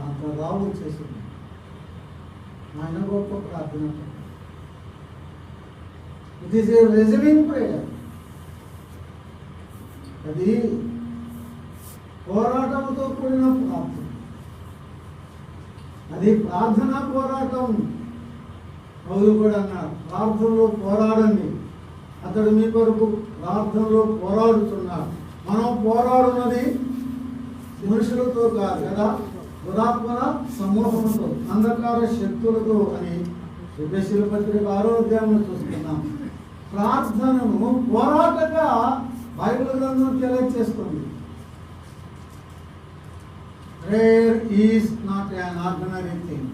అంత రావు చేసింది. ఆయన గొప్ప ప్రార్థన. It is A wrestling prayer. అది పోరాటంతో కూడిన ప్రార్థన. అది ప్రార్థనా పోరాటం. పౌలు కూడా అన్నాడు, ప్రార్థనలో పోరాడండి. అతడు మీ కొరకు ప్రార్థనలో పోరాడుతున్నాడు. మనం పోరాడున్నది మనుషులతో కాదు కదా, దురాత్మల సమూహంతో, అంధకార శక్తులతో అని ఎఫెసీయుల పత్రిక 6వ అధ్యాయంలో చూస్తున్నాం. ప్రార్థనను పోరాటగా బైబిల్ గ్రంథం తెలియజేస్తుంది. Prayer is not an ordinary thing.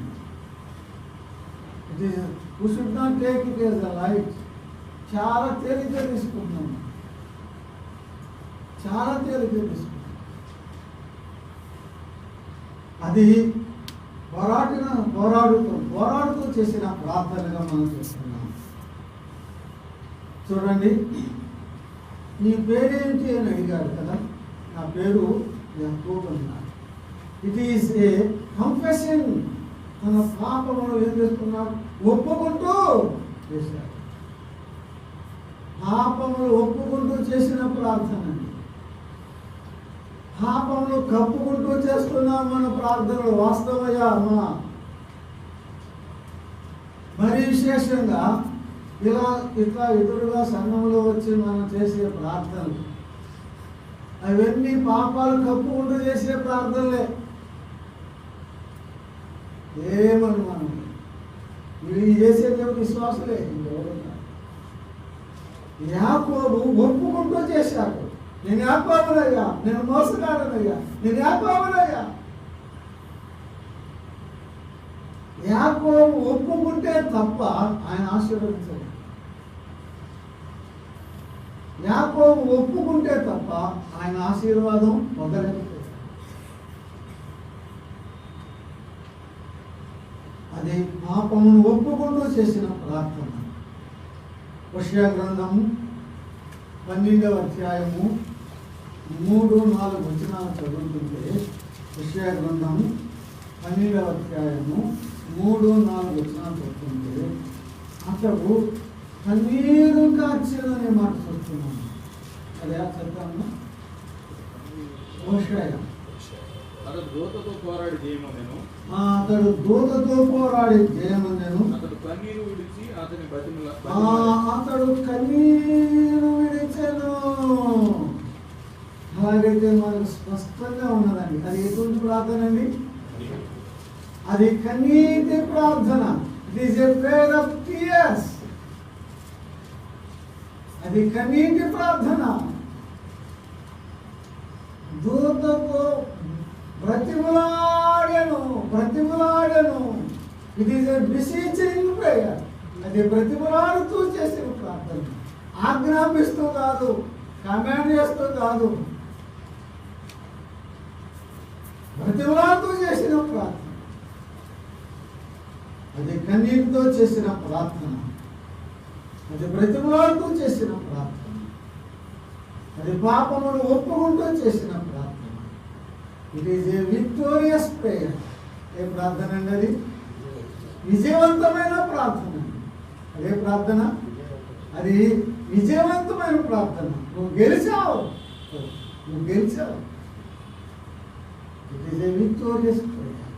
It is, we should not take it as a light. చాలా తేలిక తీసుకుంటున్నాం. చాలా తేలిక తీసుకుంటున్నాం. అది పోరాడుతూ చేసిన ప్రార్థనగా మనం చేస్తున్నాం. చూడండి, నీ పేరేంటి అని అడిగాడు కదా. నా పేరు యాకోబు అన్నాడు. It is a confession. తన పాపమును ఏం చేస్తున్నాడు? ఒప్పుకుంటూ చేశాడు. పాపములు ఒప్పుకుంటూ చేసిన ప్రార్థన. పాపములు కప్పుకుంటూ చేస్తున్నాం మన ప్రార్థనలు. వాస్తవయ్యా అమ్మా, మరి విశేషంగా ఇట్లా ఎదురుగా సంఘంలో వచ్చి మనం చేసే ప్రార్థనలు అవన్నీ పాపాలు కప్పుకుంటూ చేసే ప్రార్థనలే. ఏమని మనం ఇవి చేసేది విశ్వాసులే. యాకోబు ఒప్పుకుంటూ చేశాడు. నేను యాకోబునయ్యా, నేను మోసగాడనయ్యా, నేను యాకోబునయ్యా. యాకోబు ఒప్పుకుంటే తప్ప ఆయన ఆశీర్వదించలేదు. యాకోబు ఒప్పుకుంటే తప్ప ఆయన ఆశీర్వాదం పొందలేకపోయాడు. అది పాపమును ఒప్పుకుంటూ చేసిన ప్రార్థన. హోషేయ గ్రంథము 12వ అధ్యాయము 3-4 వచనాలు చదువుతుంటే, హోషేయ గ్రంథము 12వ అధ్యాయము 3-4 వచనాలు చదువుతుంటే అతడు కన్నీరు కార్చిననే మాట చూస్తున్నాను. అది చెప్తాను. హోషేయ అతడు దూతతో పోరాడి జయమొందెను. అతడు దూతతో పోరాడి జయమొందెను. అతడు కన్నీరు విడిచి అతని అతడు కన్నీరు విడిచెను. అలాగైతే మనకు స్పష్టంగా ఉన్నదండి. అది ఎటువంటి ప్రార్థన అండి? అది కన్నీటి ప్రార్థన. It is a prayer of tears. అది కన్నీటి ప్రార్థన. దూతతో బ్రతిమలాడను. It is a beseeching prayer. అది బ్రతిమలాడుతూ చేసిన ప్రార్థన. ఆజ్ఞాపిస్తూ కాదు, కమాండ్ చేస్తూ కాదు, బ్రతిమలాడుతూ చేసిన ప్రార్థన. అది కన్నీటితో చేసిన ప్రార్థన. అది బ్రతిమలాడుతూ చేసిన ప్రార్థన. అది పాపమును ఒప్పుకుంటూ చేసిన ప్రార్థన. It is a victorious prayer. ఏ ప్రార్థన అండి? అది విజయవంతమైన ప్రార్థన. అదే ప్రార్థన. అది విజయవంతమైన ప్రార్థన. నువ్వు గెలిచావు. It is a victorious prayer.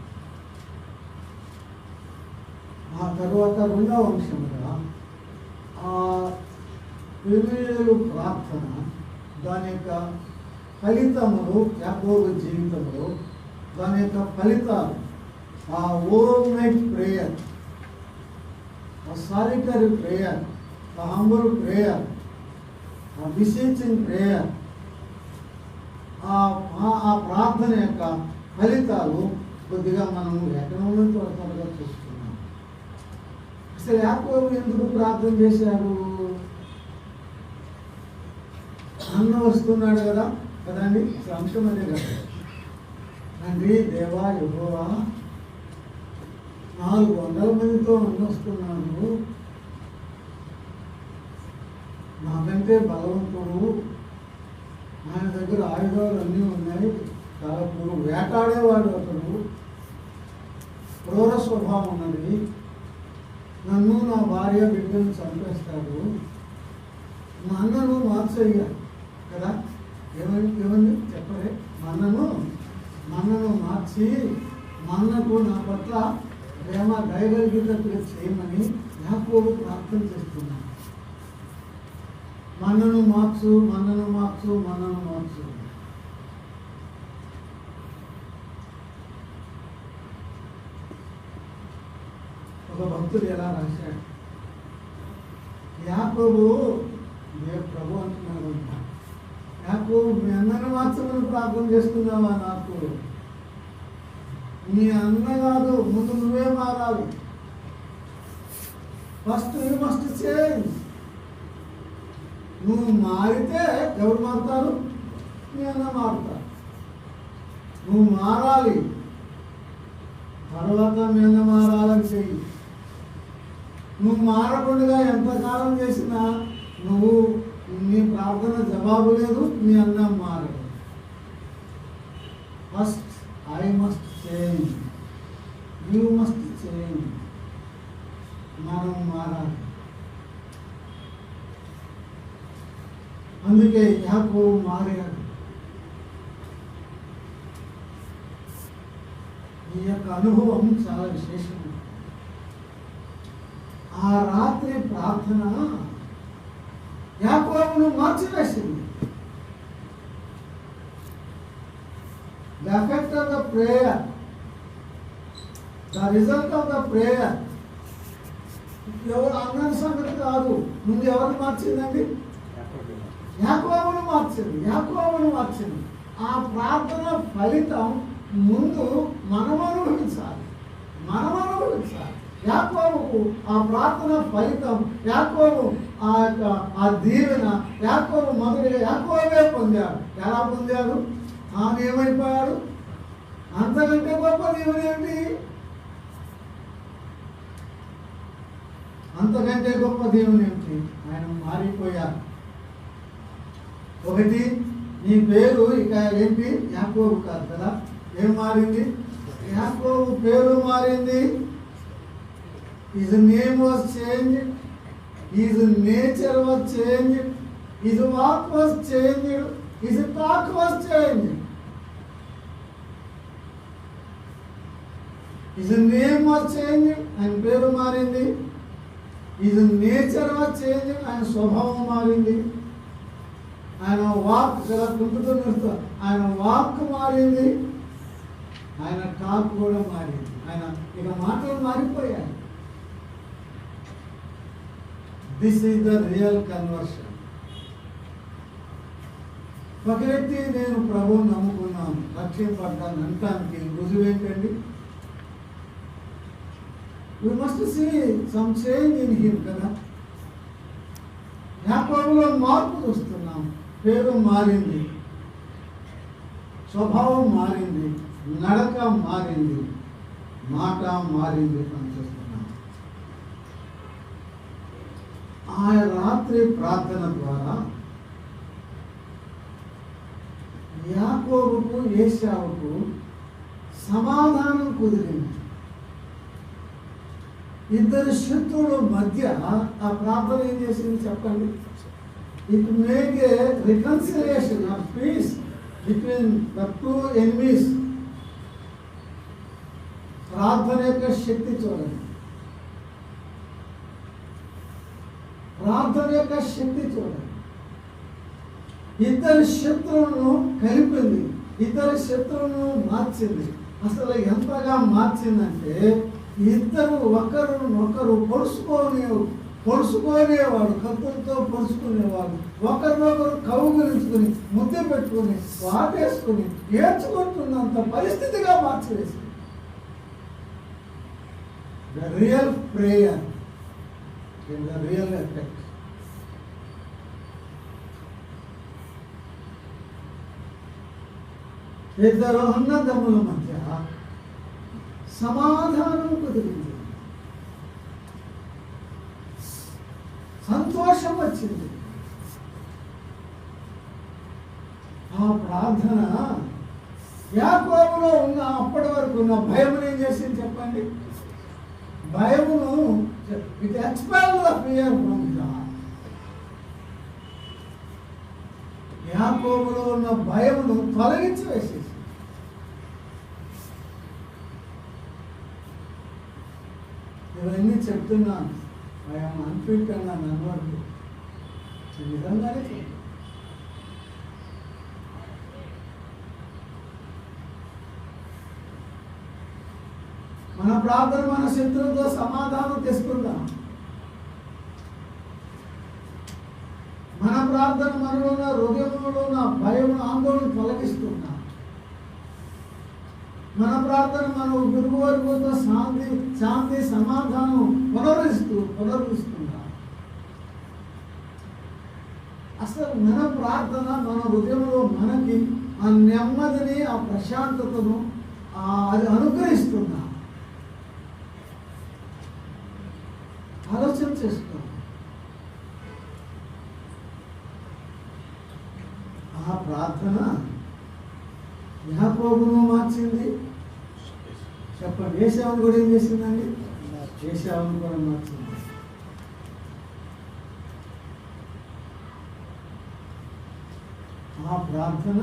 ఆ తర్వాత 2వ అంశంగా పెనుయేలు ప్రార్థన, దాని యొక్క ఫలితములు, యాకోబు జీవితంలో దాని యొక్క ఫలితాలు, ఆ ఓవర్ నైట్ ప్రేయర్, ఆ సాలిటరీ ప్రేయర్, ఆ హంబుల్ ప్రేయర్, ఆ బిసీచింగ్ ప్రేయర్, ఆ ప్రార్థన యొక్క ఫలితాలు కొద్దిగా మనం లేఖనంలో త్వరగా చూస్తున్నాం. అసలు యాకోబు ఎందుకు ప్రార్థన చేశారు? అన్న వస్తున్నాడు కదండి. అంశం అదే కదా. తండ్రి దేవా యెహోవా, 400 మందితో అన్న వస్తున్నాను, నాకంటే బలవంతుడు, ఆయన దగ్గర ఆయుధాలు అన్నీ ఉన్నాయి, చాలా వేటాడేవాడు అతడు, క్రూర స్వభావం ఉన్నది, నన్ను నా భార్య బిడ్డను చంపేస్తాడు, మా అన్నను మార్చయ్యా కదా. ఏమని చెప్పరే? మన్నను మార్చి మన్నకు నా పట్ల ప్రేమ దయగలిగేటట్టుగా చేయమని యాకోబు ప్రార్థన చేస్తున్నాను. మన్నను మార్చు. ఒక భక్తుడు ఎలా రాశాడు? యాకోబు ప్రభు అంటున్నాడు, యాకోబు మీ అన్నను మార్చమని ప్రార్థన చేస్తున్నావా? నాకు నీ అన్న కాదు, ముందు నువ్వే మారాలి. First you must change. నువ్వు మారితే ఎవరు మారుతారు? మీ అన్న మారుతారు. నువ్వు మారాలి, తర్వాత మీ అన్న మారాలని చెయ్యి. నువ్వు మారకుండా ఎంతకాలం చేసినా నువ్వు నీ ప్రార్థన జవాబు లేదు, మీ అన్న మారదు. First I must change, you must change. మనం మారాలి. అందుకే యాకోబు మారాడు. ఈ యొక్క అనుభవం చాలా విశేషం. ఆ రాత్రి ప్రార్థన యాకోబును మార్చివేసింది. The effect of the prayer, the result of the prayer, ఎవరు అన్న సంగతి కాదు, ముందు ఎవరు మార్చిందండి? యాకోబును మార్చింది. ఆ ప్రార్థన ఫలితం ముందు మనం అనుభవించాలి. యాకోబుకు ఆ ప్రార్థన ఫలితం, యాకోబు ఆ దీవెన యాకోబు మొదటిగా యాకోబే పొందాడు. ఎలా పొందాడు? ఆయన ఏమైపోయాడు? అంతకంటే గొప్ప దీవెన ఏంటి? అంతకంటే గొప్ప దేవుని ఏమిటి? ఆయన మారిపోయారు. ఒకటి, నీ పేరు ఇక ఏంటి? యాకోబు కాదు కదా. ఏం మారింది? యాకోబు పేరు మారింది. His name was changed, his nature was changed, his walk was changed, his talk was changed. His name was changed, ఆయన పేరు మారింది. హిజ్ నేచర్ వాజ్ చేంజ్డ్, ఆయన స్వభావం మారింది. ఆయన వాక్ కుంటుతున్న ఆయన వాక్ మారింది. ఆయన టాక్ కూడా మారింది. ఆయన ఇక మాటలు మారిపోయాయి. This is the real conversion. ఒక వ్యక్తి నేను ప్రభువుని నమ్ముకున్నాను, రక్షింపడ్డాను అంటానికి రుజువు ఏంటండి? We must see some change in him కదా. యాకోబులో మార్పు చూస్తున్నాం. పేరు మారింది, స్వభావం మారింది, నడక మారింది, మాట మారింది అని చూస్తున్నాం. ఆ రాత్రి ప్రార్థన ద్వారా యాకోబుకు ఏశావుకు సమాధానం కుదిరింది. ఇద్దరు శత్రువుల మధ్య ఆ ప్రార్థన ఏం చేసింది చెప్పండి? It make a reconciliation of piece between the two enemies. ప్రార్థన యొక్క శక్తి చూడండి, ప్రార్థన యొక్క శక్తి చూడండి. ఇద్దరు శత్రువులను కలిపింది, ఇద్దరు శత్రువులను మార్చింది. అసలు ఎంతగా మార్చిందంటే ఇద్దరు ఒకరు పొడుచుకునేవాడు, కత్తులతో పొడుచుకునేవాడు, ఒకరినొకరు కౌగిలించుకుని ముద్దు పెట్టుకుని వాటేసుకుని ఏడ్చుకుంటున్నంత పరిస్థితిగా మార్చివేసింది. The real prayer in the real effect. ఇద్దరు అన్నదమ్ముల మధ్య సమాధానం కుదిరింది, సంతోషం వచ్చింది. ఆ ప్రార్థన యాకోబులో ఉన్న అప్పటి వరకు ఉన్న భయమును ఏం చేసింది చెప్పండి? భయమును it expelled the fear from God. యాకోబులో ఉన్న భయమును తొలగించి వేసేసి ఇవన్నీ చెప్తున్నాను. ఐఎమ్ అన్ఫిట్ అన్న నన్ను నిజంగానే చెప్తాను. మన ప్రార్థన మన శత్రువుతో సమాధానం తెచ్చుకుందాం. మన ప్రార్థన మనలో ఉన్న హృదయంలో ఉన్న భయం ఆందోళన తొలగిస్తున్నాం. మన ప్రార్థన మన గురువుతో శాంతి సమాధానం పునరుస్తున్నాం. అసలు మన ప్రార్థన మన హృదయంలో మనకి ఆ నెమ్మదిని, ఆ ప్రశాంతతను అది అనుగ్రహిస్తున్నా. ఆలోచన చేసుకో. ఆ ప్రార్థన యాకోబును మార్చింది. చెప్పండి, ఏశావును కూడా ఏం చేసిందండి? ఏశావును కూడా మార్చింది. ఆ ప్రార్థన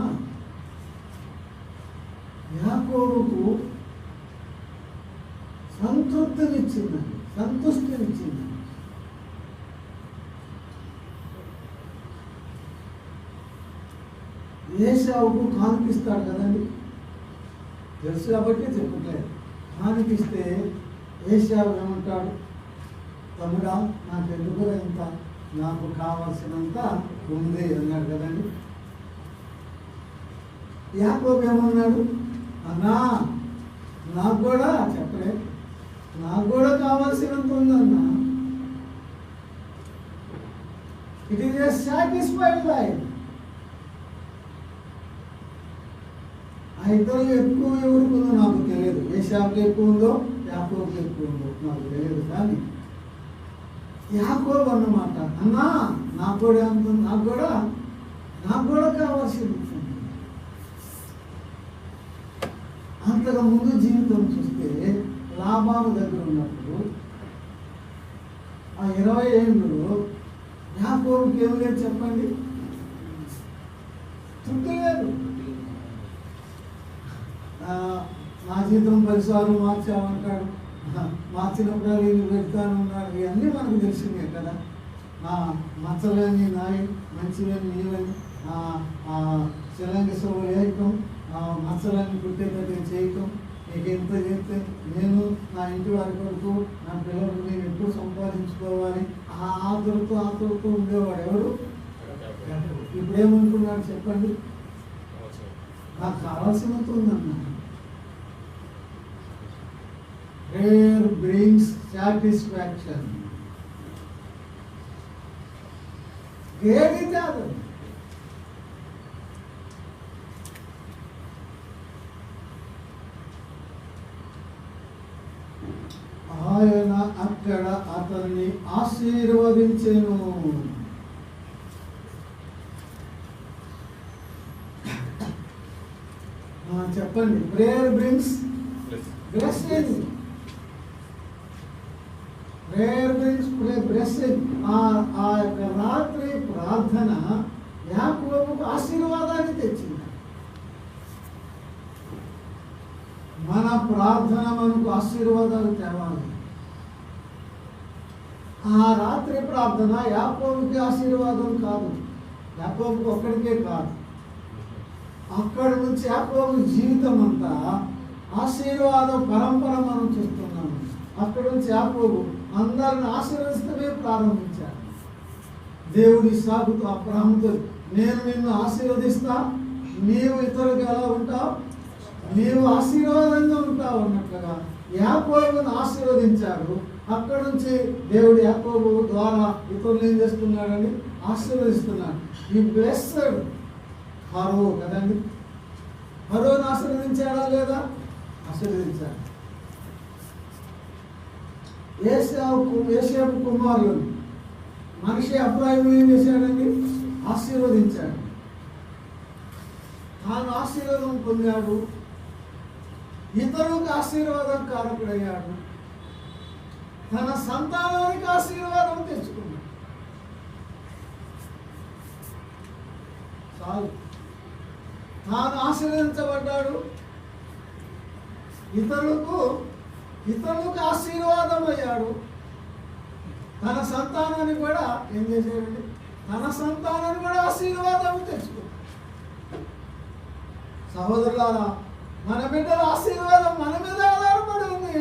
యాకోబుకు సంతృప్తినిచ్చిందండి, సంతుష్టినిచ్చింది. ఏశావుకు కానుకిస్తాడు కదండి, తెలుసు కాబట్టి చెప్పట్లేదు. కానుకిస్తే ఏశావు ఏమంటాడు? తమ్ముడా, నాకు ఎందుకు ఇంత, నాకు కావాల్సినంత ఉంది అన్నాడు కదండి. యాకోబు ఏమన్నాడు? అన్నా నాకు కూడా చెప్పలే, నాకు కూడా కావాల్సినంత ఉందన్నా. It is a satisfied life. ఆ ఇద్దరు ఎక్కువ ఎవరికి ఉందో నాకు తెలియదు. ఏ షాప్కి ఎక్కువ ఉందో యాకోబుకి ఎక్కువ ఉందో నాకు తెలియదు. కానీ యాకోబు అన్నమాట, అన్నా నాకు కూడా అంత నాకు కూడా కావాల్సింది. అంతగా ముందు జీవితం చూస్తే లాభాలు దగ్గర ఉన్నప్పుడు ఆ 20 ఏళ్ళలో యాకోబుకి ఏం లేదు చెప్పండి, తృప్తి లేదు. నా జీతం 10 సార్లు మార్చామంటాడు, మార్చినప్పుడు నేను పెడతాను ఉన్నాడు. ఇవన్నీ మనకు తెలిసిందే కదా. మచ్చలేని నాయి మంచివని నీవని, శిలంగి సభ వేయటం, మచ్చలన్నీ కుట్టేటట్టు చేయటం, నీకు ఎంత చేస్తే నేను నా ఇంటి వారి కొరకు నా పిల్లలకు నేను ఎప్పుడు సంపాదించుకోవాలి, ఆతులతో ఉండేవాడు ఎవరు? ఇప్పుడు ఏమనుకున్నాడు చెప్పండి? నాకు కావాల్సినంత ఉందన్నా. Prayer brings satisfaction. ఏది కాదు. ఆయన అక్కడ అతన్ని ఆశీర్వదించెను. చెప్పండి. Prayer brings blessing. Prayer brings blessing. ఆ యొక్క రాత్రి ప్రార్థన యాకోబుకు ఆశీర్వాదాన్ని తెచ్చింది. మన ప్రార్థన మనకు ఆశీర్వాదాలు తేవాలి. ఆ రాత్రి ప్రార్థన యాకోబుకి ఆశీర్వాదం కాదు, యాకోబుకి ఒక్కడికే కాదు, అక్కడి నుంచి యాకోబు జీవితం అంతా ఆశీర్వాద పరంపర మనం చూస్తున్నాము. అక్కడి నుంచి యాకోబు అందరిని ఆశీర్వదిస్తమే ప్రారంభించాడు. దేవుడి సాగుతూ అబ్రహాముతో, నేను నిన్ను ఆశీర్వదిస్తా, నీవు ఇతరులకు ఎలా ఉంటావు, నీవు ఆశీర్వాదంగా ఉంటావు అన్నట్లుగా యాకోబును ఆశీర్వదించాడు. అక్కడి నుంచి దేవుడు యాకోబు ద్వారా ఇతరులు ఏం చేస్తున్నాడని ఆశీర్వదిస్తున్నాడు. ఈ బ్లెస్డ్ ఫరో కదండి, ఫరోను ఆశీర్వదించాడా లేదా? ఆశీర్వదించాడు. ఏసేపు కుమారులు మనిషి అబ్రాహిము ఏం చేశాడండి? ఆశీర్వదించాడు. తాను ఆశీర్వాదం పొందాడు, ఇతరులకు ఆశీర్వాదం కారకుడయ్యాడు, తన సంతానానికి ఆశీర్వాదం తెచ్చుకున్నాడు. చాలు. తాను ఆశీర్వదించబడ్డాడు, ఇతరులకు ఆశీర్వాదం అయ్యాడు, తన సంతానాన్ని కూడా ఏం చేశాడండి? తన సంతానాన్ని కూడా ఆశీర్వాదం తెచ్చుకున్నాడు. సహోదరులారా, మన బిడ్డల ఆశీర్వాదం మన మీద ఆధారపడి ఉంది.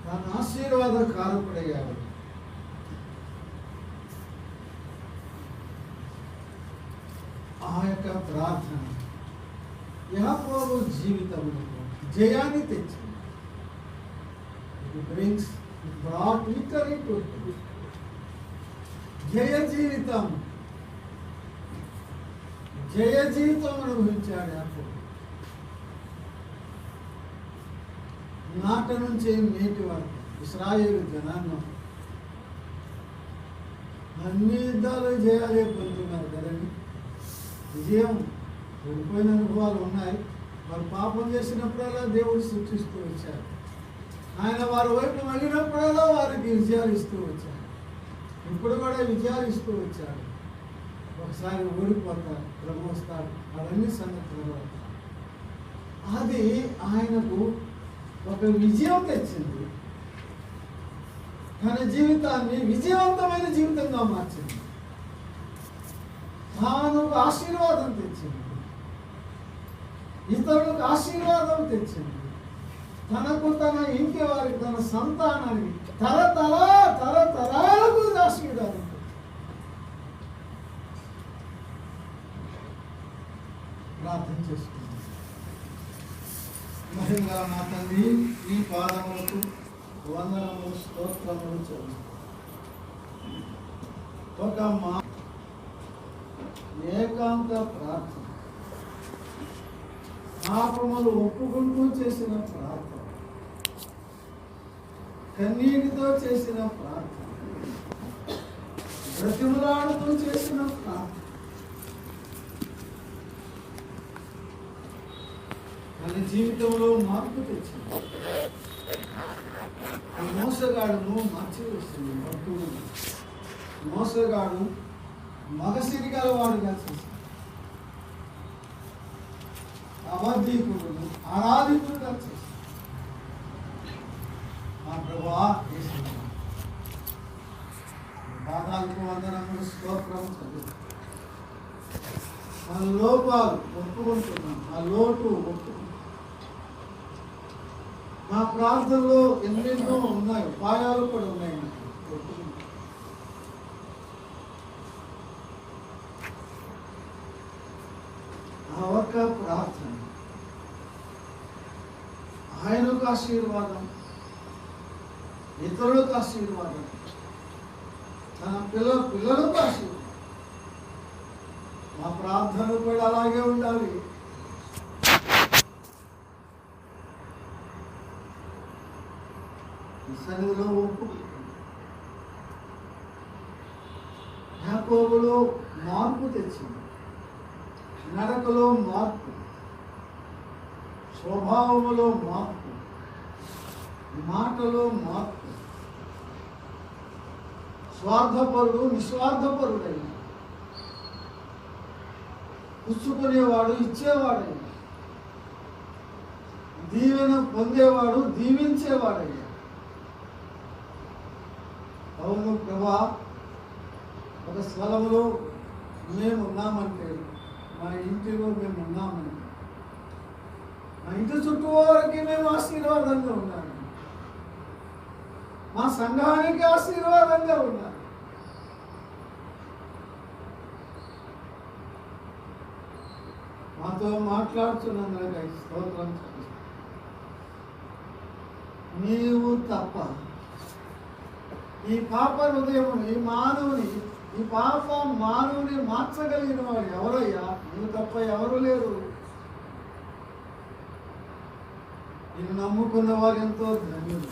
తన ఆశీర్వాద కారకుడయ్యాడు. ఆ యొక్క ప్రార్థన యాకోబు జీవితంలో జయాన్ని తెచ్చింది. జయ జీవితం అనుభవించాడు యాకోబు. నాట నుంచి నేటి వరకు ఇశ్రాయేలు జనాంగం అన్ని యుద్ధాలు జయాలే పొందుతున్నారు కదండి. విజయం ఓడిపోయిన అనుభవాలు ఉన్నాయి. వారు పాపం చేసినప్పుడల్లా దేవుడు సృష్టిస్తూ వచ్చారు. ఆయన వారి వైపు మళ్ళినప్పుడల్లా వారికి విజయాలు ఇస్తూ వచ్చారు. ఇప్పుడు కూడా విజయాలు ఇస్తూ వచ్చారు. ఒకసారి ఓడిపోతారు, క్రమోస్తారు, అవన్నీ సంగతులు. అది ఆయనకు ఒక విజయం తెచ్చింది. తన జీవితాన్ని విజయవంతమైన జీవితంగా మార్చింది. తాను ఆశీర్వాదం తెచ్చింది, ఇతరులకు ఆశీర్వాదం తెచ్చింది, తనకు, తన ఇంటి వారికి, తన సంతానానికి తరతరాలకు ఆశీర్వాదం. ప్రార్థన చేసుకుందాం. మహిళగా నా తండ్రి, ఈ పాదములకు వందనములు స్తోత్రములు చెల్లిస్తాం. ఒక మా ఏకాంత ప్రార్థన, పాపములు ఒప్పుకుంటూ చేసిన ప్రార్థన, కన్నీటితో చేసిన ప్రార్థన, బ్రతిమలాడుతూ చేసిన ప్రార్థన, మన జీవితంలో మార్పు తెచ్చింది. ఈ మోసగాడును మార్చివేస్తుంది. భక్తుడు మోసగాడు మగసిరి గలవాడుగా చేశాడు. అబద్ధీకుడును ఆరాధికుడుగా చేశాడు. మా ప్రభువా యేసు పాదాలకు వందనములు స్తోత్రం చదువు. మన లోపాలు ఒప్పుకుంటున్నాం, ఆ లోటు ఒప్పుకుంటున్నాం. మా ప్రార్థనలో ఎన్నెన్నో ఉన్నాయి, ఉపాయాలు కూడా ఉన్నాయి. ఆ ఒక్క ప్రార్థన ఆయనకు ఆశీర్వాదం, ఇతరులకు ఆశీర్వాదం, తన పిల్లలకు ఆశీర్వాదం. మా ప్రార్థన కూడా అలాగే ఉండాలి. సన్నిధిలో యాకోబులో మార్పు తెచ్చింది. నడకలో మార్పు, స్వభావములో మార్పు, మాటలో మార్పు. స్వార్థపరుడు నిస్వార్థపరుడైన, పుచ్చుకునేవాడు ఇచ్చేవాడైన, దీవెన పొందేవాడు దీవించేవాడైన. అవును ప్రభా, ఒక స్థలంలో మేము ఉన్నామంటే, మా ఇంటిలో మేము ఉన్నామంటే, మా ఇంటి చుట్టూ వారికి మేము ఆశీర్వాదంగా ఉన్నాము, మా సంఘానికి ఆశీర్వాదంగా ఉన్నాము. మాతో మాట్లాడుతున్నందుకు స్తోత్రం. నీవు తప్ప ఈ పాప హృదయం, ఈ పాప మానవుని మార్చగలిగిన వాడు ఎవరయ్యా? నువ్వు తప్ప ఎవరు లేరు. నిన్ను నమ్ముకున్న వారు ఎంతో ధన్యులు.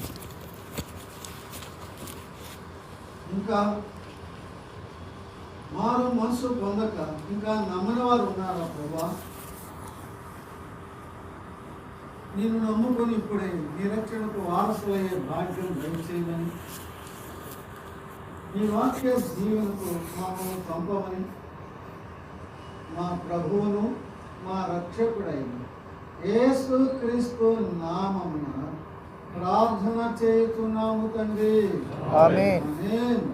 ఇంకా మారు మనసు పొందక ఇంకా నమ్మని వారు ఉన్నారా ప్రభా? నిన్ను నమ్ముకొని ఇప్పుడే నిరక్షణకు వారసులయ్యే భాగ్యం దయచేయమని, నీ వాక్య జీవనకు మమ్మల్ని పంపమని మా ప్రభువును మా రక్షకుడైన యేసు క్రీస్తు నామమున ప్రార్థన చేస్తున్నాము తండ్రి. ఆమేన్.